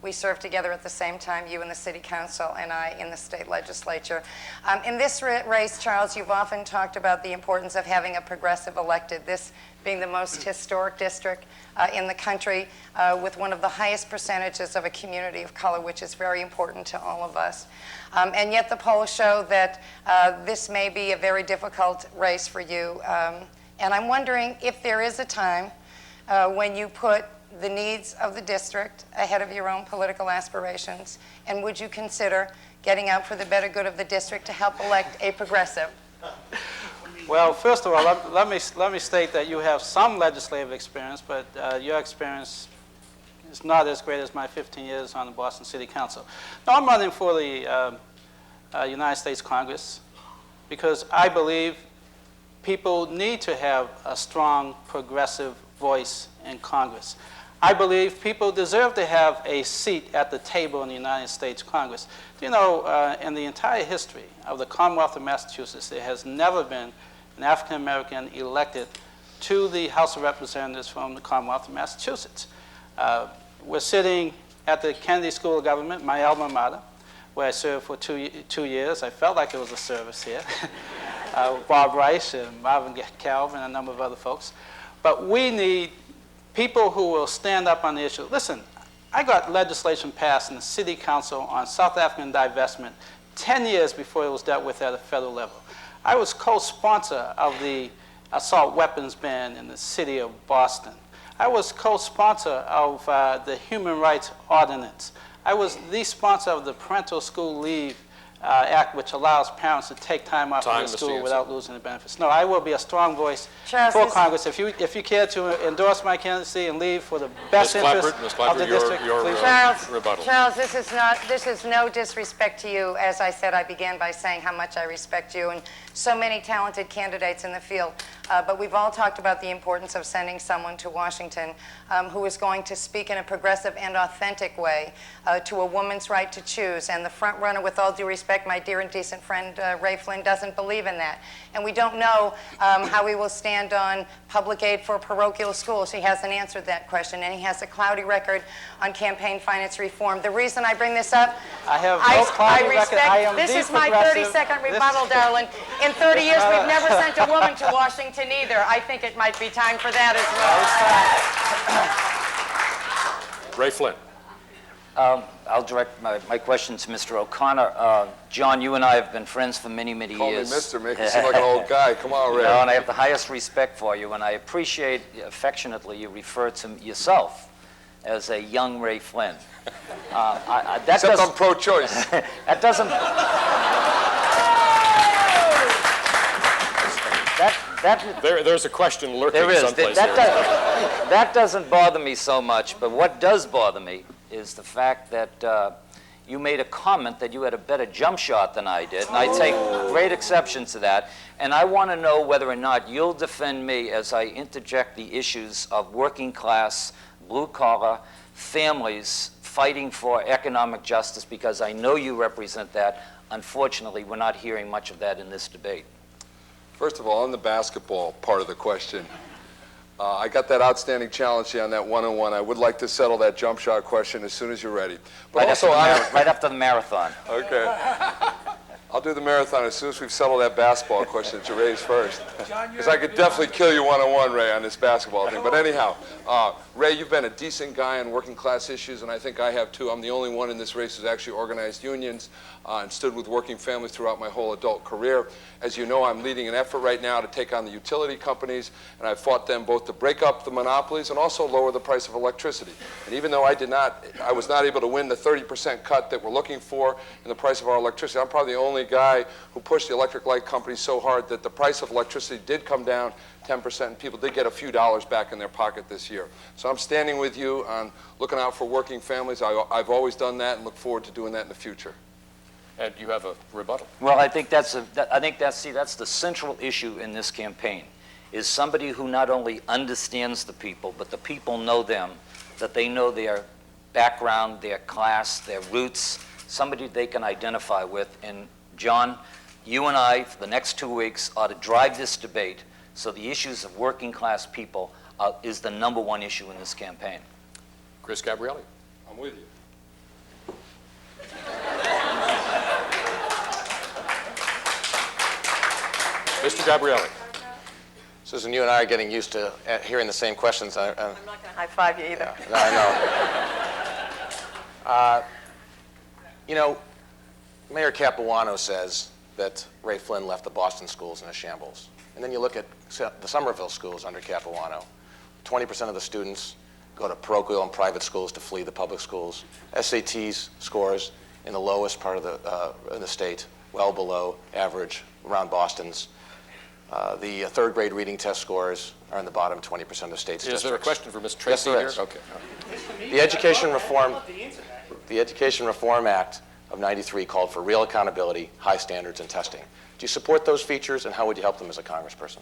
we served together at the same time, you in the city council and I in the state legislature. In this race, Charles, you've often talked about the importance of having a progressive elected, this being the most historic district in the country with one of the highest percentages of a community of color, which is very important to all of us. And yet the polls show that this may be a very difficult race for you. And I'm wondering if there is a time when you put the needs of the district ahead of your own political aspirations, and would you consider getting out for the better good of the district to help elect a progressive? Well, first of all, let me state that you have some legislative experience, but your experience is not as great as my 15 years on the Boston City Council. No, I'm running for the United States Congress because I believe people need to have a strong progressive voice in Congress. I believe people deserve to have a seat at the table in the United States Congress. You know, in the entire history of the Commonwealth of Massachusetts, there has never been an African American elected to the House of Representatives from the Commonwealth of Massachusetts. We're sitting at the Kennedy School of Government, my alma mater, where I served for two years. I felt like it was a service here. Bob Rice and Marvin Calvin and a number of other folks. But we need people who will stand up on the issue. Listen, I got legislation passed in the City Council on South African divestment 10 years before it was dealt with at a federal level. I was co-sponsor of the assault weapons ban in the city of Boston. I was co-sponsor of the Human Rights Ordinance. I was the sponsor of the Parental School Leave Act, which allows parents to take time off from school without losing the benefits. No, I will be a strong voice for Congress. If you care to endorse my candidacy and leave for the best interest of the district, please. Charles, this is no disrespect to you. As I said, I began by saying how much I respect you and so many talented candidates in the field. But we've all talked about the importance of sending someone to Washington who is going to speak in a progressive and authentic way to a woman's right to choose. And the front runner, with all due respect, my dear and decent friend Ray Flynn, doesn't believe in that. And we don't know how he will stand on public aid for parochial schools. He hasn't answered that question, and he has a cloudy record on campaign finance reform. The reason I bring this up, I have no cloudy record. I am this the is my progressive. 30-second rebuttal, darling. In 30 years, we've never sent a woman to Washington either. I think it might be time for that as well. Ray Flynn. I'll direct my question to Mr. O'Connor. John, you and I have been friends for many, many Call years. me mister, make me seem like an old guy. Come on, Ray. You know, and I have the highest respect for you, and I appreciate affectionately you refer to yourself as a young Ray Flynn. Except I'm pro-choice. That doesn't... There's a question lurking there is. someplace That doesn't bother me so much, but what does bother me is the fact that you made a comment that you had a better jump shot than I did, and I take great exception to that. And I want to know whether or not you'll defend me as I interject the issues of working class, blue-collar families fighting for economic justice, because I know you represent that. Unfortunately, we're not hearing much of that in this debate. First of all, on the basketball part of the question, I got that outstanding challenge here on that one-on-one. I would like to settle that jump shot question as soon as you're ready. But right after the marathon. Okay. I'll do the marathon as soon as we've settled that basketball question that you raised first. Because I could definitely kill you one-on-one, Ray, on this basketball thing. But anyhow, Ray, you've been a decent guy on working class issues, and I think I have too. I'm the only one in this race who's actually organized unions. and stood with working families throughout my whole adult career. As you know, I'm leading an effort right now to take on the utility companies, and I've fought them both to break up the monopolies and also lower the price of electricity. And even though I was not able to win the 30% cut that we're looking for in the price of our electricity, I'm probably the only guy who pushed the electric light companies so hard that the price of electricity did come down 10%, and people did get a few dollars back in their pocket this year. So I'm standing with you on looking out for working families. I've always done that and look forward to doing that in the future. And you have a rebuttal. Well, I think that's the central issue in this campaign, is somebody who not only understands the people, but the people know them, that they know their background, their class, their roots, somebody they can identify with. And John, you and I, for the next 2 weeks, ought to drive this debate so the issues of working class people is the #1 issue in this campaign. Chris Gabrielli. I'm with you. Mr. Gabrielli. Susan, you and I are getting used to hearing the same questions. I'm not going to high-five you either. No, I know. You know, Mayor Capuano says that Ray Flynn left the Boston schools in a shambles. And then you look at the Somerville schools under Capuano. 20% of the students go to parochial and private schools to flee the public schools. SATs scores in the lowest part of the state, well below average around Boston's. The third grade reading test scores are in the bottom 20% of the state's districts. Is there a question for Ms. Tracy here? here? Okay. The Education Reform Act of '93 called for real accountability, high standards, and testing. Do you support those features, and how would you help them as a congressperson?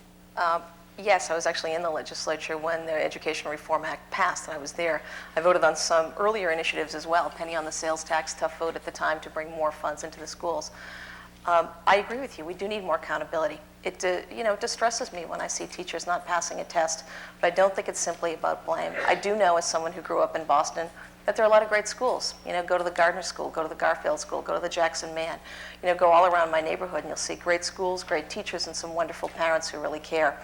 Yes, I was actually in the legislature when the Education Reform Act passed, and I was there. I voted on some earlier initiatives as well, penny on the sales tax, tough vote at the time to bring more funds into the schools. I agree with you. We do need more accountability. It distresses me when I see teachers not passing a test, but I don't think it's simply about blame. I do know, as someone who grew up in Boston, that there are a lot of great schools. You know, go to the Gardner School, go to the Garfield School, go to the Jackson Man. You know, go all around my neighborhood, and you'll see great schools, great teachers, and some wonderful parents who really care.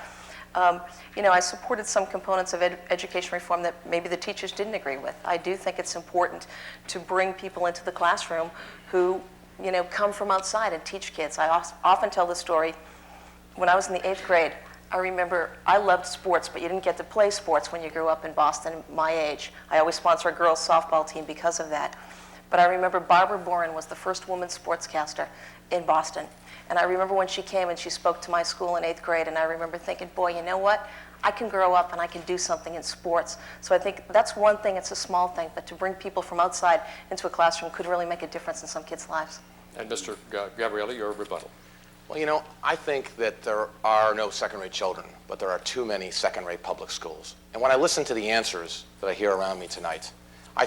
You know, I supported some components of education reform that maybe the teachers didn't agree with. I do think it's important to bring people into the classroom who, you know, come from outside and teach kids. I often tell the story. When I was in the 8th grade, I remember I loved sports, but you didn't get to play sports when you grew up in Boston, my age. I always sponsor a girls' softball team because of that. But I remember Barbara Boren was the first woman sportscaster in Boston. And I remember when she came and she spoke to my school in 8th grade, and I remember thinking, boy, you know what? I can grow up and I can do something in sports. So I think that's one thing, it's a small thing, but to bring people from outside into a classroom could really make a difference in some kids' lives. And Mr. Gabrielli, your rebuttal. Well, you know, I think that there are no second-rate children, but there are too many second-rate public schools. And when I listen to the answers that I hear around me tonight, I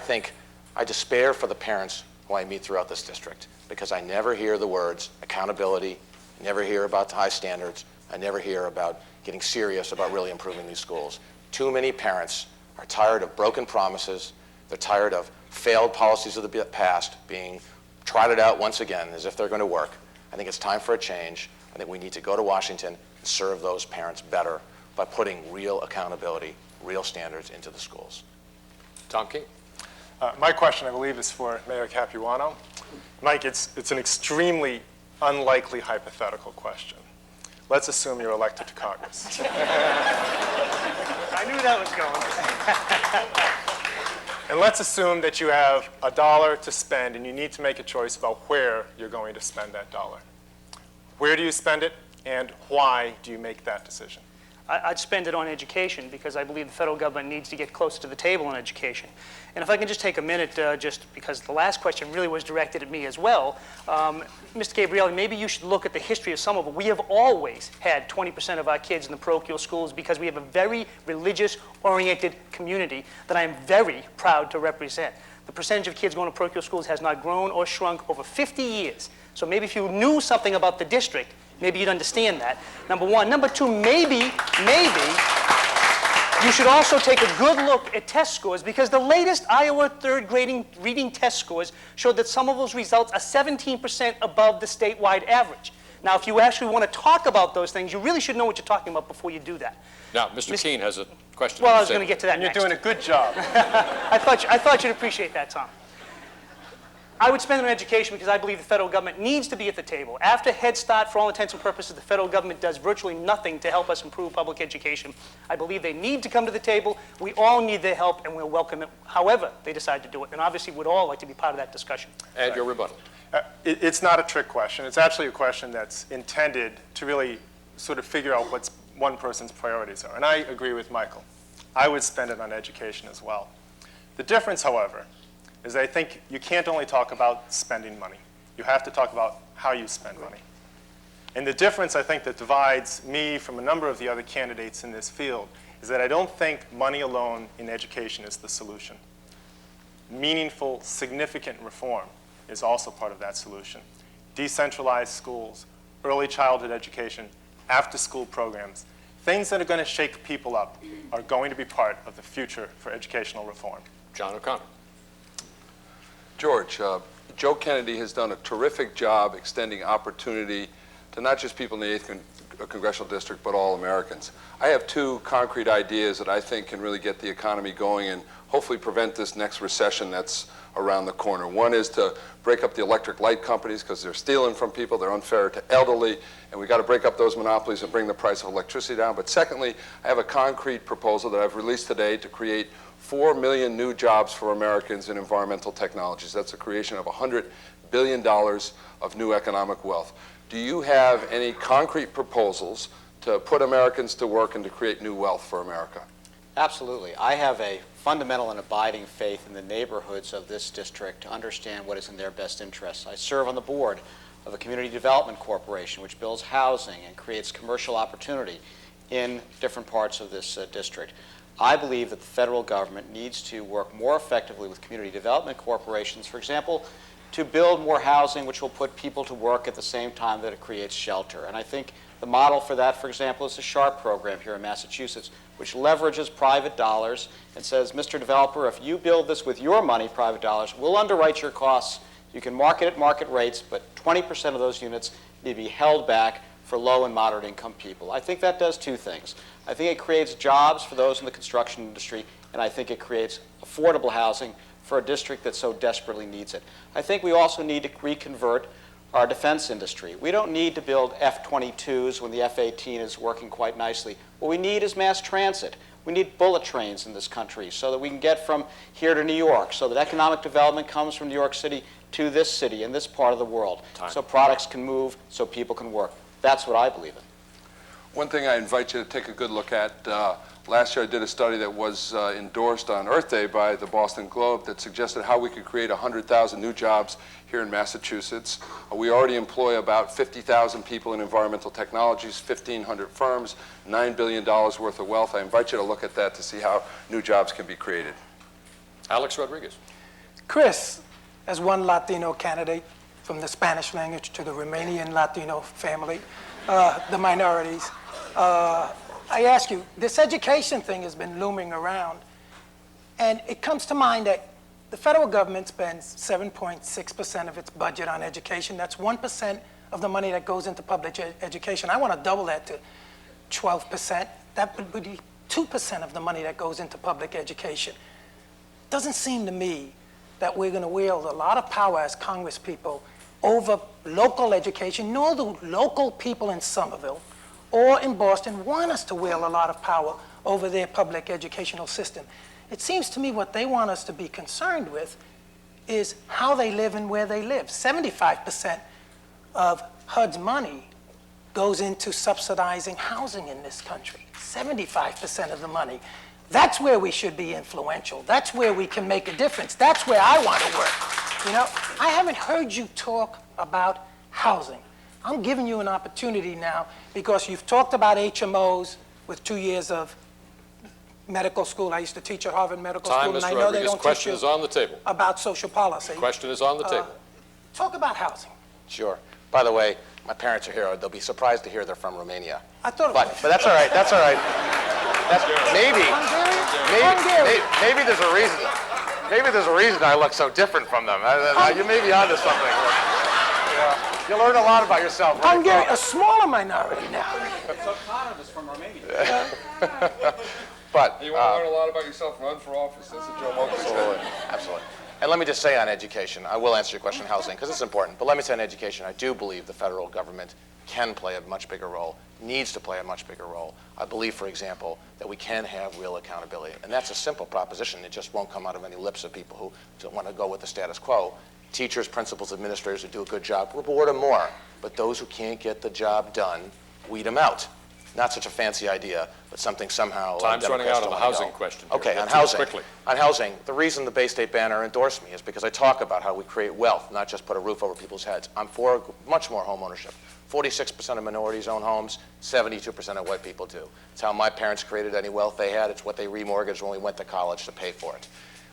despair for the parents who I meet throughout this district, because I never hear the words accountability, I never hear about high standards, I never hear about getting serious about really improving these schools. Too many parents are tired of broken promises, they're tired of failed policies of the past being trotted out once again as if they're going to work. I think it's time for a change. I think we need to go to Washington and serve those parents better by putting real accountability, real standards into the schools. Tom King. My question, I believe, is for Mayor Capuano. Mike, it's an extremely unlikely hypothetical question. Let's assume you're elected to Congress. I knew that was going. And let's assume that you have $1 to spend and you need to make a choice about where you're going to spend that dollar. Where do you spend it, and why do you make that decision? I'd spend it on education because I believe the federal government needs to get closer to the table on education. And if I can just take a minute, just because the last question really was directed at me as well, Mr. Gabrielli, maybe you should look at the history of some of it. We have always had 20% of our kids in the parochial schools because we have a very religious-oriented community that I am very proud to represent. The percentage of kids going to parochial schools has not grown or shrunk over 50 years. So maybe if you knew something about the district, maybe you'd understand that, number one. Number two, maybe you should also take a good look at test scores, because the latest Iowa third grading reading test scores showed that some of those results are 17% above the statewide average. Now, if you actually want to talk about those things, you really should know what you're talking about before you do that. Now, Mr. Keene has a question. Well, I was going to get to that and you're next. doing a good job. I thought you'd appreciate that, Tom. I would spend it on education because I believe the federal government needs to be at the table. After Head Start, for all intents and purposes, the federal government does virtually nothing to help us improve public education. I believe they need to come to the table. We all need their help, and we'll welcome it however they decide to do it. And obviously, we'd all like to be part of that discussion. And your rebuttal. It's not a trick question. It's actually a question that's intended to really sort of figure out what one person's priorities are. And I agree with Michael. I would spend it on education as well. The difference, however, is I think you can't only talk about spending money. You have to talk about how you spend money. And the difference, I think, that divides me from a number of the other candidates in this field is that I don't think money alone in education is the solution. Meaningful, significant reform is also part of that solution. Decentralized schools, early childhood education, after-school programs, things that are going to shake people up are going to be part of the future for educational reform. John O'Connor. George, Joe Kennedy has done a terrific job extending opportunity to not just people in the 8th Congressional District, but all Americans. I have two concrete ideas that I think can really get the economy going and hopefully prevent this next recession that's around the corner. One is to break up the electric light companies because they're stealing from people, they're unfair to elderly, and we've got to break up those monopolies and bring the price of electricity down. But secondly, I have a concrete proposal that I've released today to create 4 million new jobs for Americans in environmental technologies. That's the creation of $100 billion of new economic wealth. Do you have any concrete proposals to put Americans to work and to create new wealth for America? Absolutely. I have a fundamental and abiding faith in the neighborhoods of this district to understand what is in their best interests. I serve on the board of a community development corporation which builds housing and creates commercial opportunity in different parts of this district. I believe that the federal government needs to work more effectively with community development corporations, for example, to build more housing which will put people to work at the same time that it creates shelter. And I think the model for that, for example, is the SHARP program here in Massachusetts, which leverages private dollars and says, Mr. Developer, if you build this with your money, private dollars, we'll underwrite your costs. You can market at market rates, but 20% of those units need to be held back for low and moderate income people. I think that does two things. I think it creates jobs for those in the construction industry, and I think it creates affordable housing for a district that so desperately needs it. I think we also need to reconvert our defense industry. We don't need to build F-22s when the F-18 is working quite nicely. What we need is mass transit. We need bullet trains in this country so that we can get from here to New York, so that economic development comes from New York City to this city in this part of the world, so products can move, so people can work. That's what I believe in. One thing I invite you to take a good look at, last year I did a study that was endorsed on Earth Day by the Boston Globe that suggested how we could create 100,000 new jobs here in Massachusetts. We already employ about 50,000 people in environmental technologies, 1,500 firms, $9 billion worth of wealth. I invite you to look at that to see how new jobs can be created. Alex Rodriguez. Chris, as one Latino candidate, from the Spanish language to the Romanian Latino family, the minorities, I ask you, this education thing has been looming around, and it comes to mind that the federal government spends 7.6% of its budget on education. That's 1% of the money that goes into public education. I want to double that to 12%. That would be 2% of the money that goes into public education. Doesn't seem to me that we're going to wield a lot of power as Congress people over local education, nor the local people in Somerville or in Boston want us to wield a lot of power over their public educational system. It seems to me what they want us to be concerned with is how they live and where they live. 75% of HUD's money goes into subsidizing housing in this country. 75% of the money. That's where we should be influential. That's where we can make a difference. That's where I want to work. You know, I haven't heard you talk about housing. I'm giving you an opportunity now because you've talked about HMOs with 2 years of medical school. I used to teach at Harvard Medical School, and I know they don't teach you about social policy. Question is on the table. Talk about housing. Sure. By the way, my parents are here. They'll be surprised to hear they're from Romania. I thought but that's all right. That's all right. Maybe there's a reason. Maybe there's a reason I look so different from them. You may be onto something. You learn a lot about yourself. Hungary, a smaller minority now. So Connor is from Romania. But you want to learn a lot about yourself, run for office. That's what Joe Mosley said. Absolutely. And let me just say on education, I will answer your question on housing because it's important, but let me say on education, I do believe the federal government can play a much bigger role, needs to play a much bigger role. I believe, for example, that we can have real accountability. And that's a simple proposition. It just won't come out of any lips of people who don't want to go with the status quo. Teachers, principals, administrators who do a good job, reward them more. But those who can't get the job done, weed them out. Not such a fancy idea, but something somehow Time's running Democrats out on don't the wanna housing go. question here. Okay, on Let's do this housing. quickly. On housing, the reason the Bay State Banner endorsed me is because I talk about how we create wealth, not just put a roof over people's heads. I'm for much more home ownership. 46% of minorities own homes, 72% of white people do. It's how my parents created any wealth they had. It's what they remortgaged when we went to college to pay for it.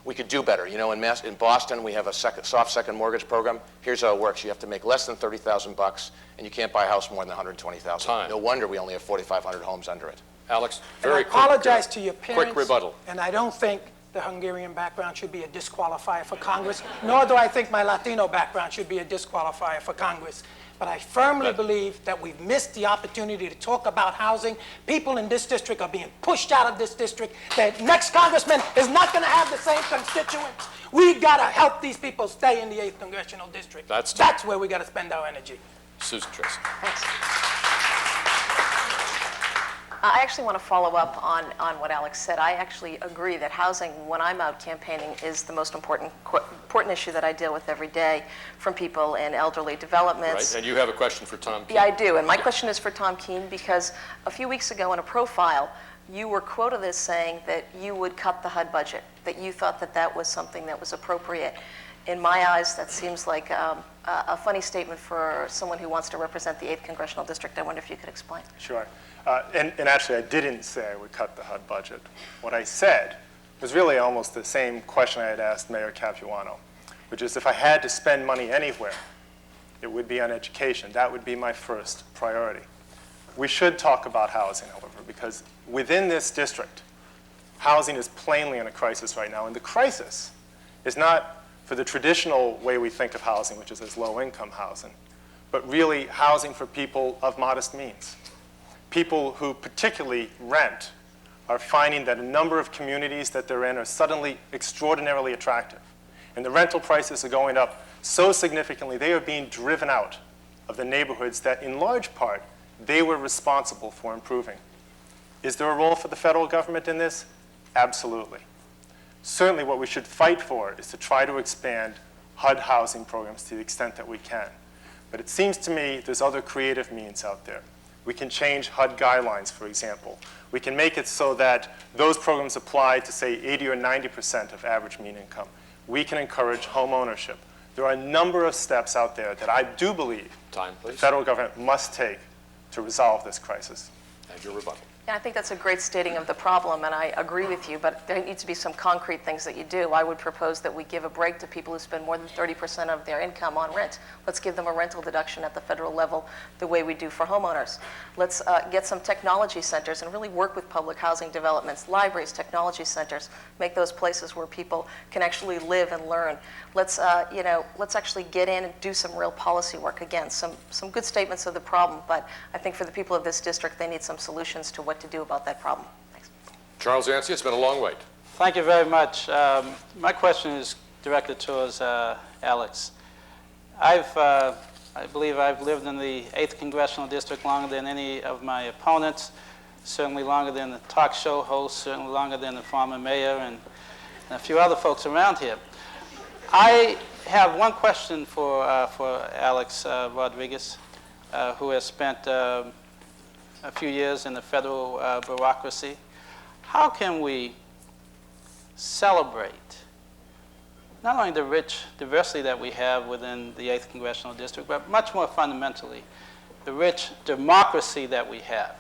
We could do better. You know, in Boston, we have a soft second mortgage program. Here's how it works. You have to make less than $30,000, and you can't buy a house more than $120,000. No wonder we only have 4,500 homes under it. Alex, And I apologize to your parents. quick rebuttal. And I don't think the Hungarian background should be a disqualifier for Congress, nor do I think my Latino background should be a disqualifier for Congress. But I firmly believe that we've missed the opportunity to talk about housing. People in this district are being pushed out of this district. The next congressman is not going to have the same constituents. We've got to help these people stay in the 8th Congressional District. That's where we got to spend our energy. Susan Tracy. Thanks. I actually want to follow up on what Alex said. I actually agree that housing, when I'm out campaigning, is the most important issue that I deal with every day from people in elderly developments. Right, and you have a question for Tom Keene. Yeah, I do, and my question is for Tom Keene because a few weeks ago in a profile, you were quoted as saying that you would cut the HUD budget, that you thought that that was something that was appropriate. In my eyes, that seems like a funny statement for someone who wants to represent the 8th Congressional District. I wonder if you could explain. Sure. And actually, I didn't say I would cut the HUD budget. What I said was really almost the same question I had asked Mayor Capuano, which is if I had to spend money anywhere, it would be on education. That would be my first priority. We should talk about housing, however, because within this district, housing is plainly in a crisis right now. And the crisis is not for the traditional way we think of housing, which is as low-income housing, but really housing for people of modest means. People who particularly rent are finding that a number of communities that they're in are suddenly extraordinarily attractive. And the rental prices are going up so significantly, they are being driven out of the neighborhoods that, in large part, they were responsible for improving. Is there a role for the federal government in this? Absolutely. Certainly what we should fight for is to try to expand HUD housing programs to the extent that we can. But it seems to me there's other creative means out there. We can change HUD guidelines, for example. We can make it so that those programs apply to, say, 80 or 90% of average mean income. We can encourage home ownership. There are a number of steps out there that I do believe the federal government must take to resolve this crisis. And your rebuttal. Yeah, I think that's a great stating of the problem, and I agree with you, but there needs to be some concrete things that you do. I would propose that we give a break to people who spend more than 30% of their income on rent. Let's give them a rental deduction at the federal level the way we do for homeowners. Let's get some technology centers and really work with public housing developments, libraries, technology centers, make those places where people can actually live and learn. Let's actually get in and do some real policy work. Again, some good statements of the problem, but I think for the people of this district, they need some solutions to what to do about that problem. Thanks. Charles Yancey, it's been a long wait. Thank you very much. My question is directed towards Alex. I believe I've lived in the 8th Congressional District longer than any of my opponents, certainly longer than the talk show host, certainly longer than the former mayor and a few other folks around here. I have one question for Alex Rodriguez, who has spent a few years in the federal bureaucracy. How can we celebrate not only the rich diversity that we have within the 8th Congressional District, but much more fundamentally, the rich democracy that we have?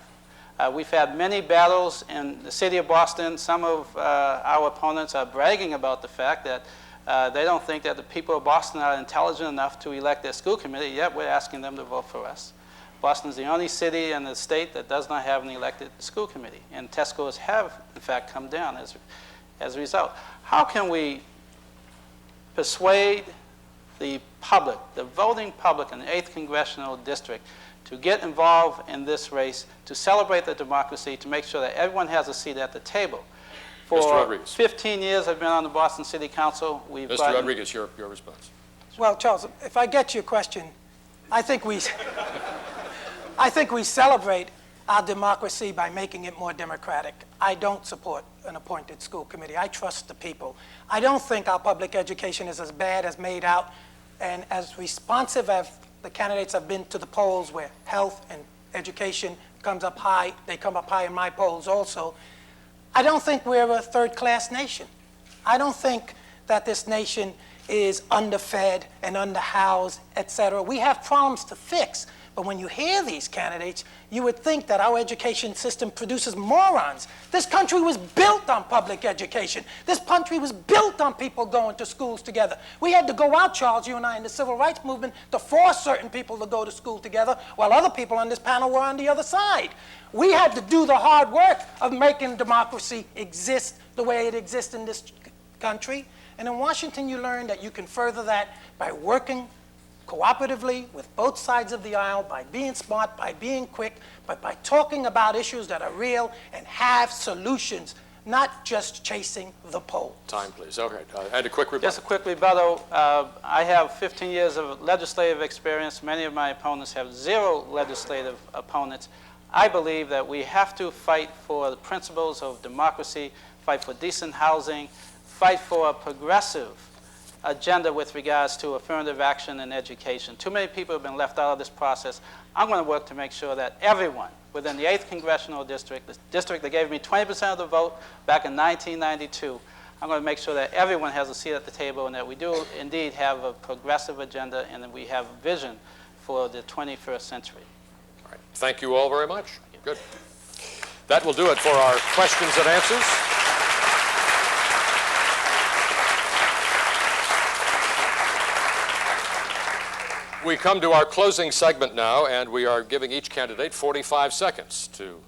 We've had many battles in the city of Boston. Some of our opponents are bragging about the fact that they don't think that the people of Boston are intelligent enough to elect their school committee, yet we're asking them to vote for us. Boston is the only city in the state that does not have an elected school committee, and test scores have, in fact, come down as a result. How can we persuade the public, the voting public in the 8th Congressional District, to get involved in this race, to celebrate the democracy, to make sure that everyone has a seat at the table? For Mr. Rodriguez. 15 years, I've been on the Boston City Council. We've Mr. gotten- Rodriguez, your response. Well, Charles, if I get your question, I think we celebrate our democracy by making it more democratic. I don't support an appointed school committee. I trust the people. I don't think our public education is as bad as made out, and as responsive as the candidates have been to the polls where health and education comes up high. They come up high in my polls also. I don't think we're a third-class nation. I don't think that this nation is underfed and underhoused, et cetera. We have problems to fix. But when you hear these candidates, you would think that our education system produces morons. This country was built on public education. This country was built on people going to schools together. We had to go out, Charles, you and I, in the civil rights movement to force certain people to go to school together while other people on this panel were on the other side. We had to do the hard work of making democracy exist the way it exists in this country. And in Washington, you learn that you can further that by working cooperatively with both sides of the aisle, by being smart, by being quick, but by talking about issues that are real and have solutions, not just chasing the poll. Time, please. Okay. And a quick rebuttal. Just a quick rebuttal. I have 15 years of legislative experience. Many of my opponents have 0 legislative opponents. I believe that we have to fight for the principles of democracy, fight for decent housing, fight for a progressive agenda with regards to affirmative action and education. Too many people have been left out of this process. I'm going to work to make sure that everyone within the 8th Congressional District, the district that gave me 20% of the vote back in 1992, I'm going to make sure that everyone has a seat at the table and that we do indeed have a progressive agenda and that we have a vision for the 21st century. All right. Thank you all very much. Good. That will do it for our questions and answers. We come to our closing segment now, and we are giving each candidate 45 seconds to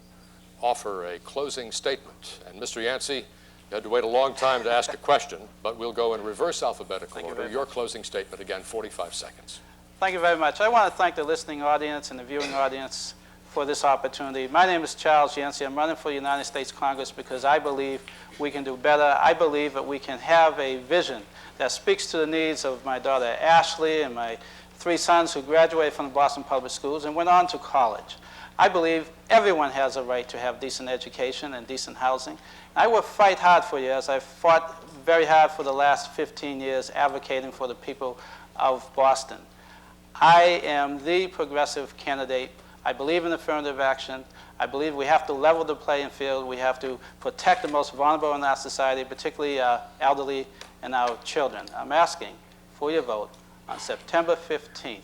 offer a closing statement. And Mr. Yancey, you had to wait a long time to ask a question, but we'll go in reverse alphabetical order. Your closing statement, again, 45 seconds. Thank you very much. I want to thank the listening audience and the viewing audience for this opportunity. My name is Charles Yancey. I'm running for the United States Congress because I believe we can do better. I believe that we can have a vision that speaks to the needs of my daughter Ashley and my 3 sons who graduated from the Boston Public Schools and went on to college. I believe everyone has a right to have decent education and decent housing. I will fight hard for you, as I've fought very hard for the last 15 years advocating for the people of Boston. I am the progressive candidate. I believe in affirmative action. I believe we have to level the playing field. We have to protect the most vulnerable in our society, particularly our elderly and our children. I'm asking for your vote on September 15th.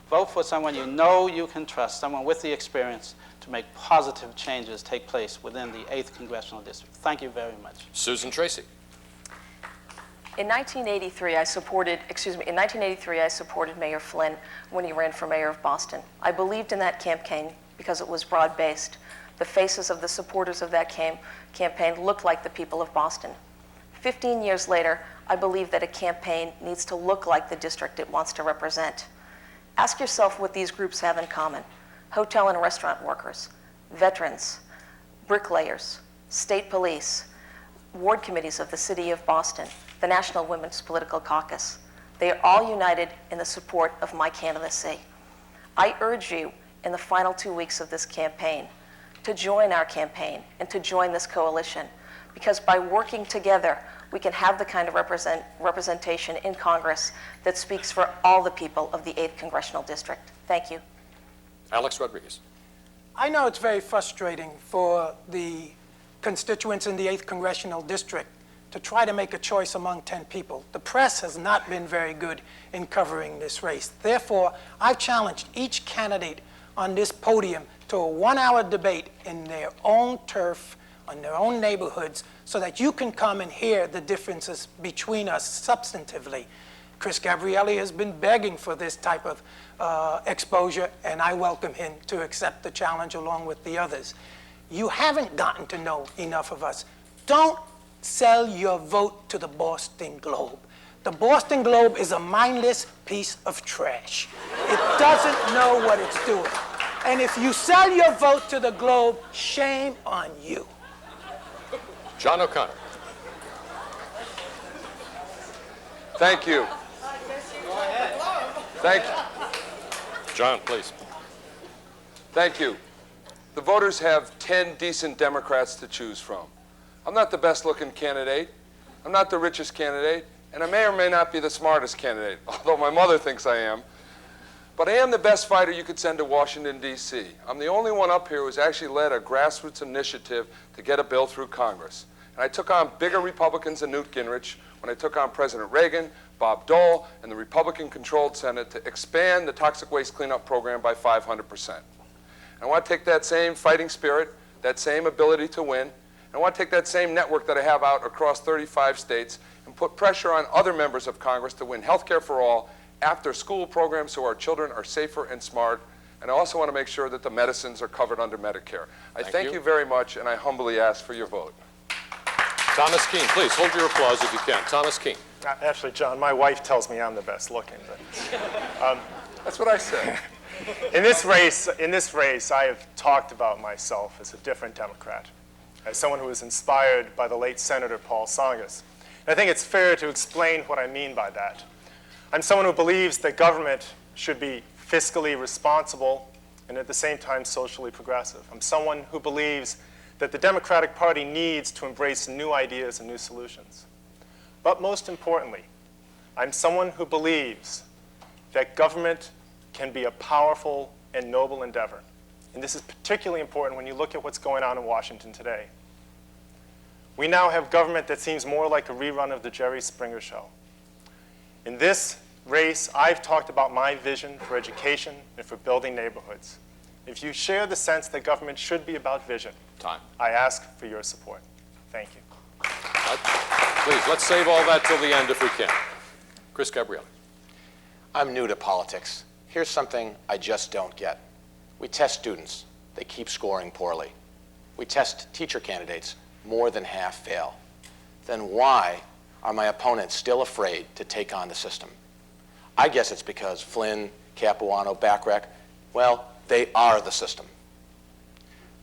Vote for someone you know you can trust, someone with the experience to make positive changes take place within the 8th Congressional District. Thank you very much. Susan Tracy. In 1983, I supported Mayor Flynn when he ran for mayor of Boston. I believed in that campaign because it was broad-based. The faces of the supporters of that campaign looked like the people of Boston. 15 years later, I believe that a campaign needs to look like the district it wants to represent. Ask yourself what these groups have in common. Hotel and restaurant workers, veterans, bricklayers, state police, ward committees of the city of Boston, the National Women's Political Caucus. They are all united in the support of my candidacy. I urge you in the final 2 weeks of this campaign to join our campaign and to join this coalition, because by working together, we can have the kind of representation in Congress that speaks for all the people of the 8th Congressional District. Thank you. Alex Rodriguez. I know it's very frustrating for the constituents in the 8th Congressional District to try to make a choice among 10 people. The press has not been very good in covering this race. Therefore, I've challenged each candidate on this podium to a 1-hour debate in their own turf, on their own neighborhoods, so that you can come and hear the differences between us substantively. Chris Gabrielli has been begging for this type of exposure, and I welcome him to accept the challenge along with the others. You haven't gotten to know enough of us. Don't sell your vote to the Boston Globe. The Boston Globe is a mindless piece of trash. It doesn't know what it's doing. And if you sell your vote to the Globe, shame on you. John O'Connor. Thank you. Thank you. John, please. Thank you. The voters have 10 decent Democrats to choose from. I'm not the best-looking candidate. I'm not the richest candidate. And I may or may not be the smartest candidate, although my mother thinks I am. But I am the best fighter you could send to Washington, D.C. I'm the only one up here who's actually led a grassroots initiative to get a bill through Congress. And I took on bigger Republicans than Newt Gingrich when I took on President Reagan, Bob Dole, and the Republican-controlled Senate to expand the toxic waste cleanup program by 500%. And I want to take that same fighting spirit, that same ability to win, and I want to take that same network that I have out across 35 states and put pressure on other members of Congress to win health care for all, after-school programs so our children are safer and smart, and I also want to make sure that the medicines are covered under Medicare. I thank you very much, and I humbly ask for your vote. Thomas Keene, please hold your applause if you can. Thomas Keene. Actually, John, my wife tells me I'm the best looking. But, that's what I said. In this race, I have talked about myself as a different Democrat, as someone who was inspired by the late Senator Paul Tsongas. And I think it's fair to explain what I mean by that. I'm someone who believes that government should be fiscally responsible and at the same time socially progressive. I'm someone who believes that the Democratic Party needs to embrace new ideas and new solutions. But most importantly, I'm someone who believes that government can be a powerful and noble endeavor. And this is particularly important when you look at what's going on in Washington today. We now have government that seems more like a rerun of the Jerry Springer Show. In this race, I've talked about my vision for education and for building neighborhoods. If you share the sense that government should be about vision, I ask for your support. Thank you. Please, let's save all that till the end if we can. Chris Gabriele. I'm new to politics. Here's something I just don't get. We test students. They keep scoring poorly. We test teacher candidates. More than half fail. Then why are my opponents still afraid to take on the system? I guess it's because Flynn, Capuano, Bachrach, well, they are the system.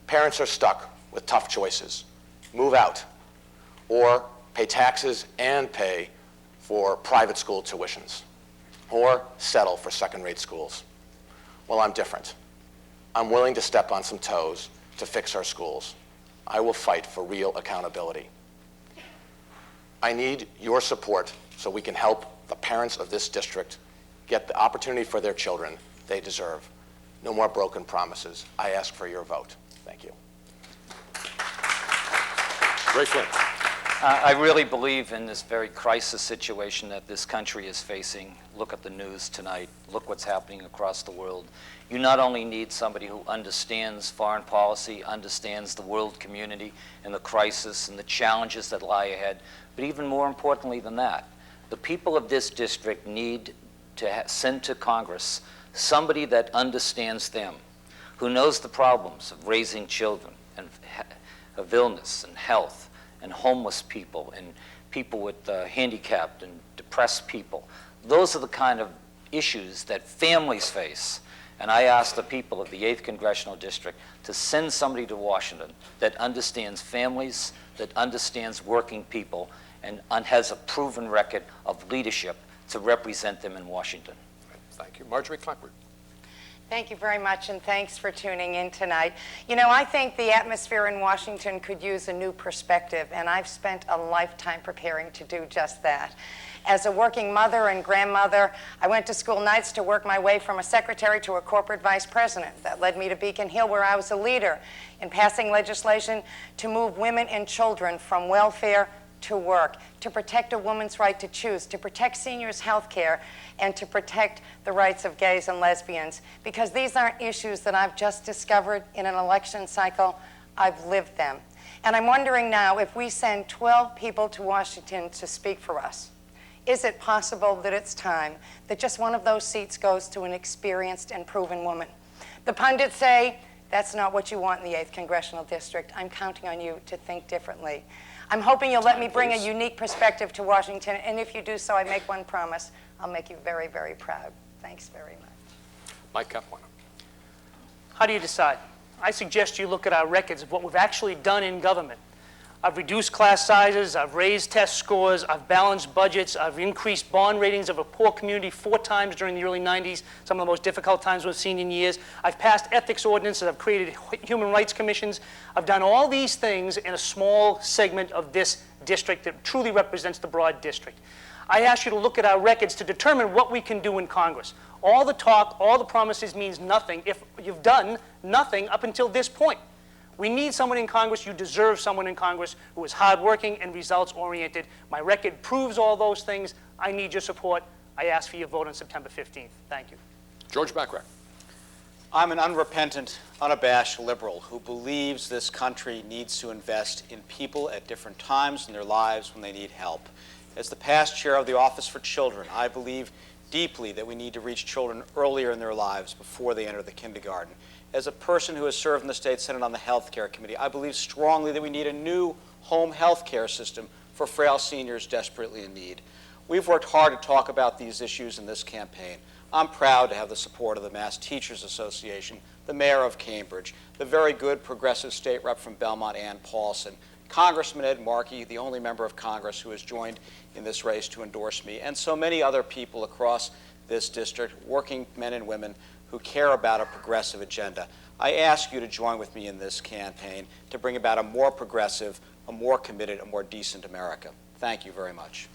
Parents are stuck with tough choices. Move out, or pay taxes and pay for private school tuitions, or settle for second-rate schools. Well, I'm different. I'm willing to step on some toes to fix our schools. I will fight for real accountability. I need your support so we can help the parents of this district get the opportunity for their children they deserve. No more broken promises. I ask for your vote. Thank you. Ray Flynn. I really believe in this very crisis situation that this country is facing. Look at the news tonight. Look what's happening across the world. You not only need somebody who understands foreign policy, understands the world community and the crisis and the challenges that lie ahead, but even more importantly than that, the people of this district need to send to Congress somebody that understands them, who knows the problems of raising children and of illness and health and homeless people and people with handicapped and depressed people. Those are the kind of issues that families face. And I ask the people of the 8th Congressional District to send somebody to Washington that understands families, that understands working people, and has a proven record of leadership to represent them in Washington. Thank you. Marjorie Clapper. Thank you very much, and thanks for tuning in tonight. You know, I think the atmosphere in Washington could use a new perspective, and I've spent a lifetime preparing to do just that. As a working mother and grandmother, I went to school nights to work my way from a secretary to a corporate vice president. That led me to Beacon Hill, where I was a leader in passing legislation to move women and children from welfare to work, to protect a woman's right to choose, to protect seniors' health care, and to protect the rights of gays and lesbians. Because these aren't issues that I've just discovered in an election cycle, I've lived them. And I'm wondering now, if we send 12 people to Washington to speak for us, is it possible that it's time that just one of those seats goes to an experienced and proven woman? The pundits say, that's not what you want in the 8th Congressional District. I'm counting on you to think differently. I'm hoping you'll let me bring a unique perspective to Washington, and if you do so, I make one promise. I'll make you very, very proud. Thanks very much. Mike Capuano. How do you decide? I suggest you look at our records of what we've actually done in government. I've reduced class sizes, I've raised test scores, I've balanced budgets, I've increased bond ratings of a poor community 4 times during the early 90s, some of the most difficult times we've seen in years. I've passed ethics ordinances, I've created human rights commissions. I've done all these things in a small segment of this district that truly represents the broad district. I ask you to look at our records to determine what we can do in Congress. All the talk, all the promises means nothing if you've done nothing up until this point. We need someone in Congress. You deserve someone in Congress who is hardworking and results-oriented. My record proves all those things. I need your support. I ask for your vote on September 15th. Thank you. George Bachrach. I'm an unrepentant, unabashed liberal who believes this country needs to invest in people at different times in their lives when they need help. As the past chair of the Office for Children, I believe deeply that we need to reach children earlier in their lives before they enter the kindergarten. As a person who has served in the State Senate on the Health Care Committee, I believe strongly that we need a new home health care system for frail seniors desperately in need. We've worked hard to talk about these issues in this campaign. I'm proud to have the support of the Mass Teachers Association, the Mayor of Cambridge, the very good progressive state rep from Belmont, Ann Paulson, Congressman Ed Markey, the only member of Congress who has joined in this race to endorse me, and so many other people across this district, working men and women who care about a progressive agenda. I ask you to join with me in this campaign to bring about a more progressive, a more committed, a more decent America. Thank you very much.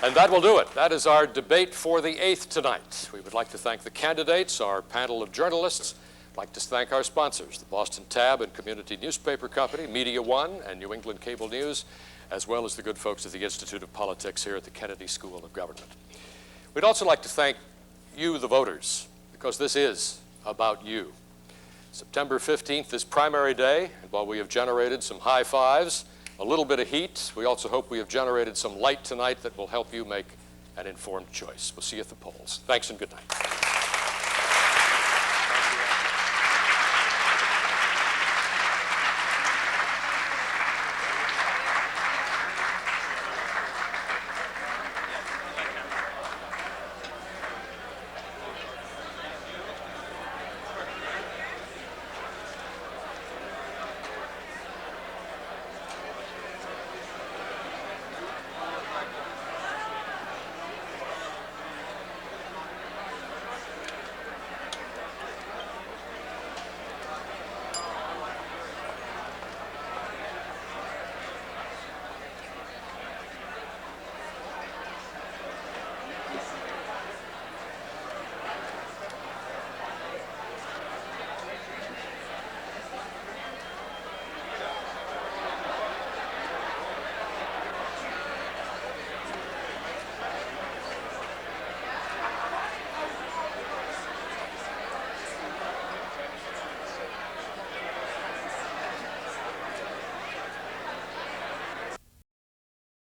And that will do it. That is our debate for the 8th tonight. We would like to thank the candidates, our panel of journalists. I'd like to thank our sponsors, the Boston Tab and Community Newspaper Company, Media One, and New England Cable News, as well as the good folks at the Institute of Politics here at the Kennedy School of Government. We'd also like to thank you, the voters, because this is about you. September 15th is primary day, and while we have generated some high fives, a little bit of heat, we also hope we have generated some light tonight that will help you make an informed choice. We'll see you at the polls. Thanks and good night.